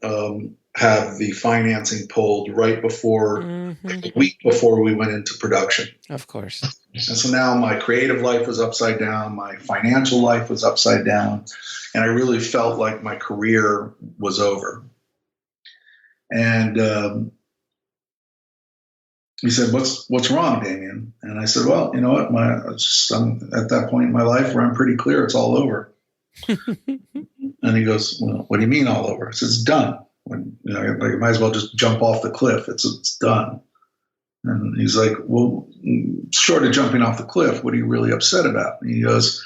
have the financing pulled right before, a week before we went into production. Of course. And so now my creative life was upside down, my financial life was upside down, and I really felt like my career was over. And he said, "What's wrong, Demian?" And I said, "Well, you know what? I'm at that point in my life where I'm pretty clear it's all over." And he goes, "Well, what do you mean all over?" I said, "It's done. You might as well just jump off the cliff. It's done." And he's like, "Well, short of jumping off the cliff, what are you really upset about?" And he goes,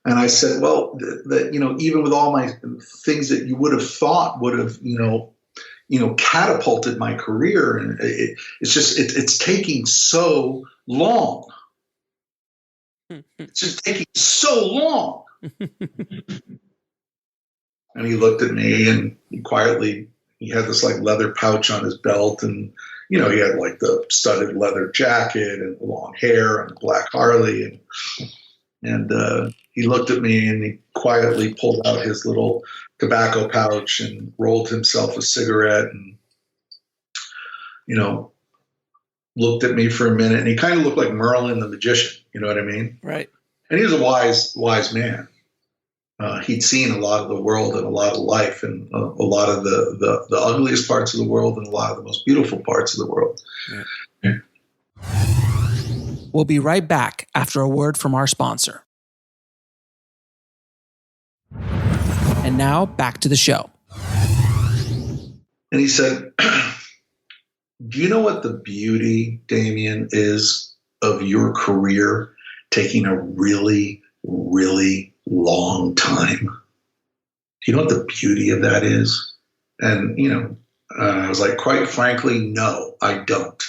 and I said, "Well, that even with all my things that you would have thought would have catapulted my career, and it's taking so long." It's just taking so long. And he looked at me and he had this like leather pouch on his belt, and he had like the studded leather jacket and the long hair and the black Harley, and he looked at me and he quietly pulled out his little tobacco pouch and rolled himself a cigarette and looked at me for a minute, and he kind of looked like Merlin the magician. You know what I mean? Right. And he was a wise man. He'd seen a lot of the world and a lot of life, and a lot of the ugliest parts of the world and a lot of the most beautiful parts of the world. Yeah. We'll be right back after a word from our sponsor. And now back to the show. And he said, do you know what the beauty, Demian, is of your career taking a really, really long time? Do you know what the beauty of that is? And, I was like, quite frankly, no, I don't.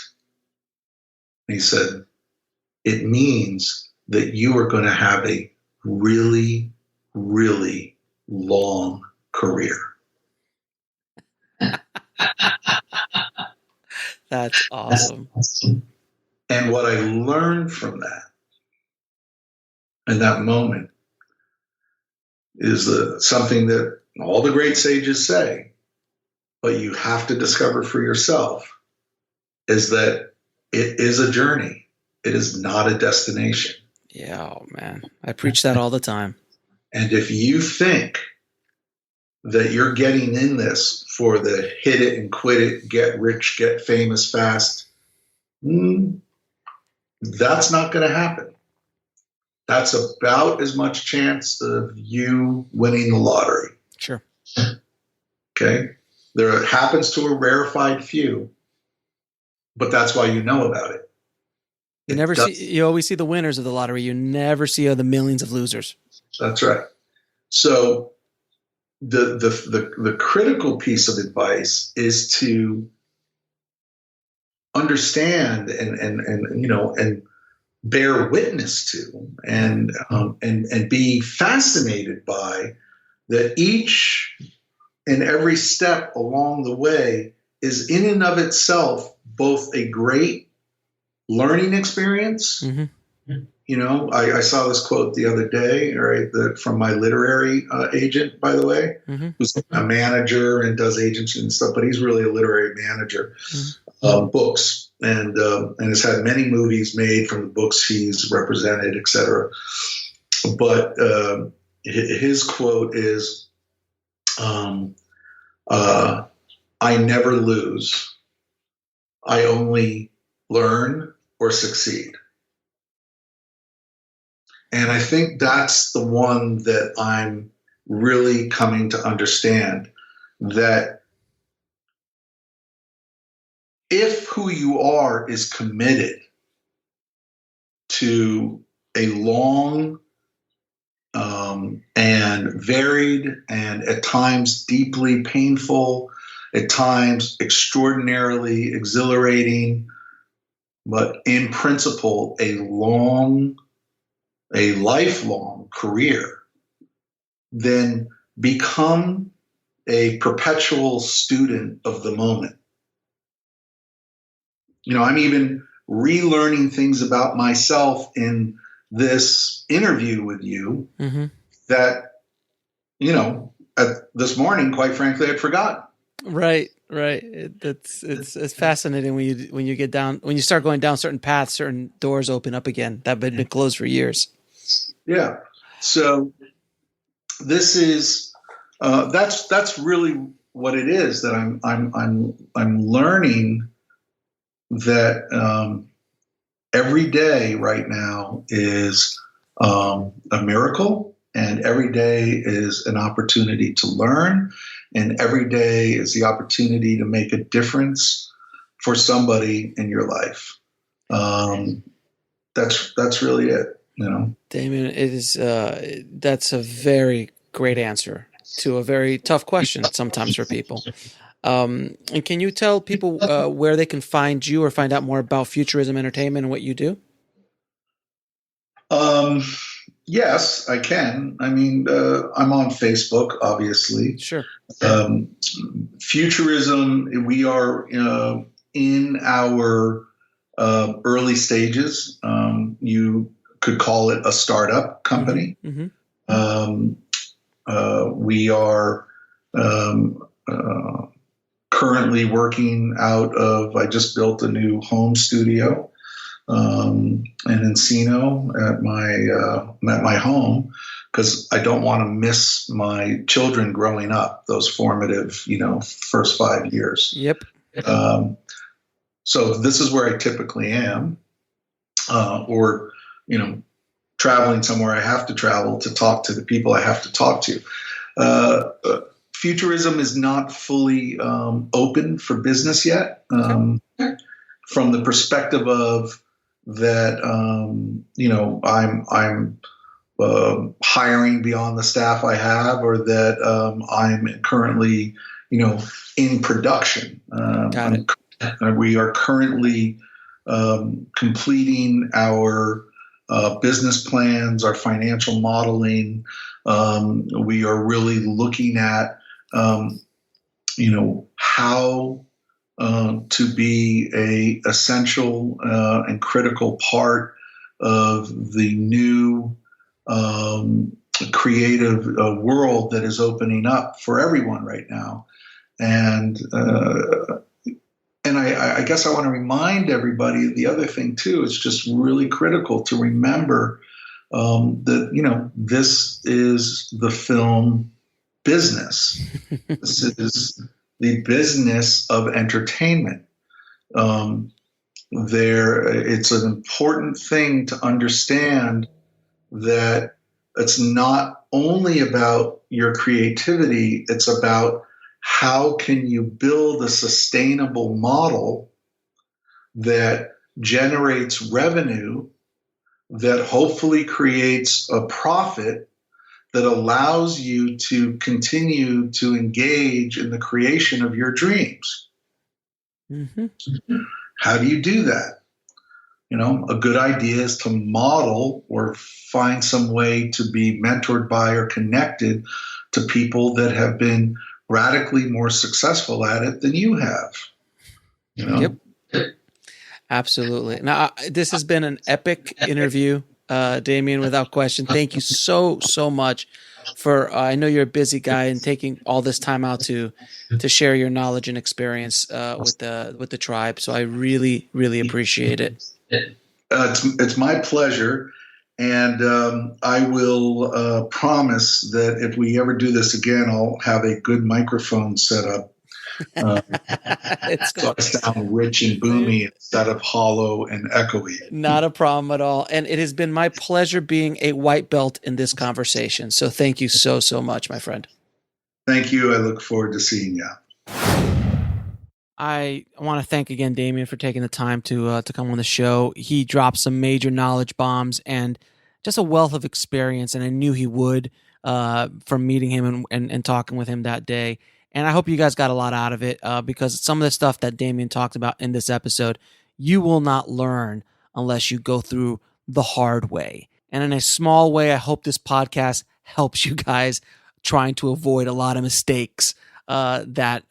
And he said, it means that you are going to have a really, really long career. That's awesome. And what I learned from that in that moment is something that all the great sages say, but you have to discover for yourself, is that it is a journey. It is not a destination. Yeah, oh man. I preach that all the time. And if you think that you're getting in this for the hit it and quit it, get rich, get famous fast, that's not going to happen. That's about as much chance of you winning the lottery. Sure. Okay? There happens to a rarefied few, but that's why you know about it. You always see the winners of the lottery. You never see the millions of losers. That's right. So the critical piece of advice is to understand and bear witness to and be fascinated by that each and every step along the way is in and of itself both a great learning experience. Mm-hmm. I saw this quote the other day, right, from my literary agent, by the way, mm-hmm. who's a manager and does agency and stuff, but he's really a literary manager. Mm-hmm. Books and has had many movies made from the books he's represented, et cetera. But his quote is, I never lose. I only learn or succeed. And I think that's the one that I'm really coming to understand, that if who you are is committed to a long and varied and at times deeply painful, at times extraordinarily exhilarating, but in principle, a lifelong career, then become a perpetual student of the moment. I'm even relearning things about myself in this interview with you mm-hmm. that, this morning, quite frankly, I'd forgotten. Right. It's fascinating when you start going down certain paths, certain doors open up again that have been closed for years. Yeah. So this is that's really what it is, that I'm learning that every day right now is a miracle, and every day is an opportunity to learn, and every day is the opportunity to make a difference for somebody in your life. That's really it. Demian, it is that's a very great answer to a very tough question sometimes for people. And can you tell people where they can find you or find out more about Futurism Entertainment and what you do? Yes, I can. I mean, I'm on Facebook, obviously. Sure. Futurism, we are in our early stages. You could call it a startup company. Mm-hmm. We are currently working out of, I just built a new home studio in Encino at my home, because I don't want to miss my children growing up, those formative, first 5 years. Yep. So this is where I typically am, or, traveling somewhere I have to travel to talk to the people I have to talk to. Futurism is not fully open for business yet. From the perspective of that, I'm hiring beyond the staff I have, or that I'm currently, in production. Got it. We are currently completing our business plans, our financial modeling. We are really looking at, how to be a essential and critical part of the new creative world that is opening up for everyone right now. And I guess I want to remind everybody, the other thing too, it's just really critical to remember that, this is the film business. This is the business of entertainment. It's an important thing to understand that it's not only about your creativity, it's about how can you build a sustainable model that generates revenue, that hopefully creates a profit that allows you to continue to engage in the creation of your dreams. Mm-hmm. How do you do that? A good idea is to model or find some way to be mentored by or connected to people that have been radically more successful at it than you have. Yep. Absolutely. Now, this has been an epic interview, Demian, without question. Thank you so much for, I know you're a busy guy, and taking all this time out to share your knowledge and experience with the tribe. So I really, really appreciate it. It's my pleasure. And I will promise that if we ever do this again, I'll have a good microphone set up. So I sound rich and boomy instead of hollow and echoey. Not a problem at all. And it has been my pleasure being a white belt in this conversation. So thank you so much, my friend. Thank you. I look forward to seeing you. I want to thank again Demian for taking the time to come on the show. He dropped some major knowledge bombs and just a wealth of experience, and I knew he would from meeting him and talking with him that day. And I hope you guys got a lot out of it because some of the stuff that Demian talked about in this episode, you will not learn unless you go through the hard way. And in a small way, I hope this podcast helps you guys trying to avoid a lot of mistakes that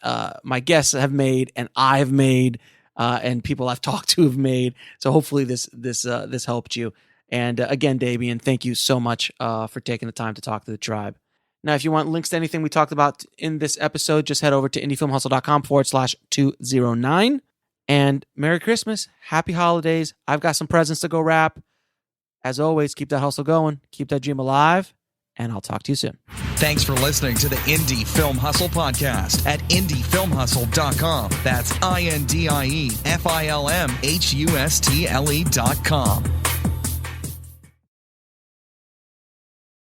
my guests have made and I have made and people I've talked to have made. So hopefully this helped you. And again, Demian, thank you so much for taking the time to talk to the tribe. Now, if you want links to anything we talked about in this episode, just head over to indiefilmhustle.com/209. And Merry Christmas. Happy holidays. I've got some presents to go wrap. As always, keep that hustle going. Keep that dream alive. And I'll talk to you soon. Thanks for listening to the Indie Film Hustle podcast at indiefilmhustle.com. That's INDIEFILMHUSTLE.com.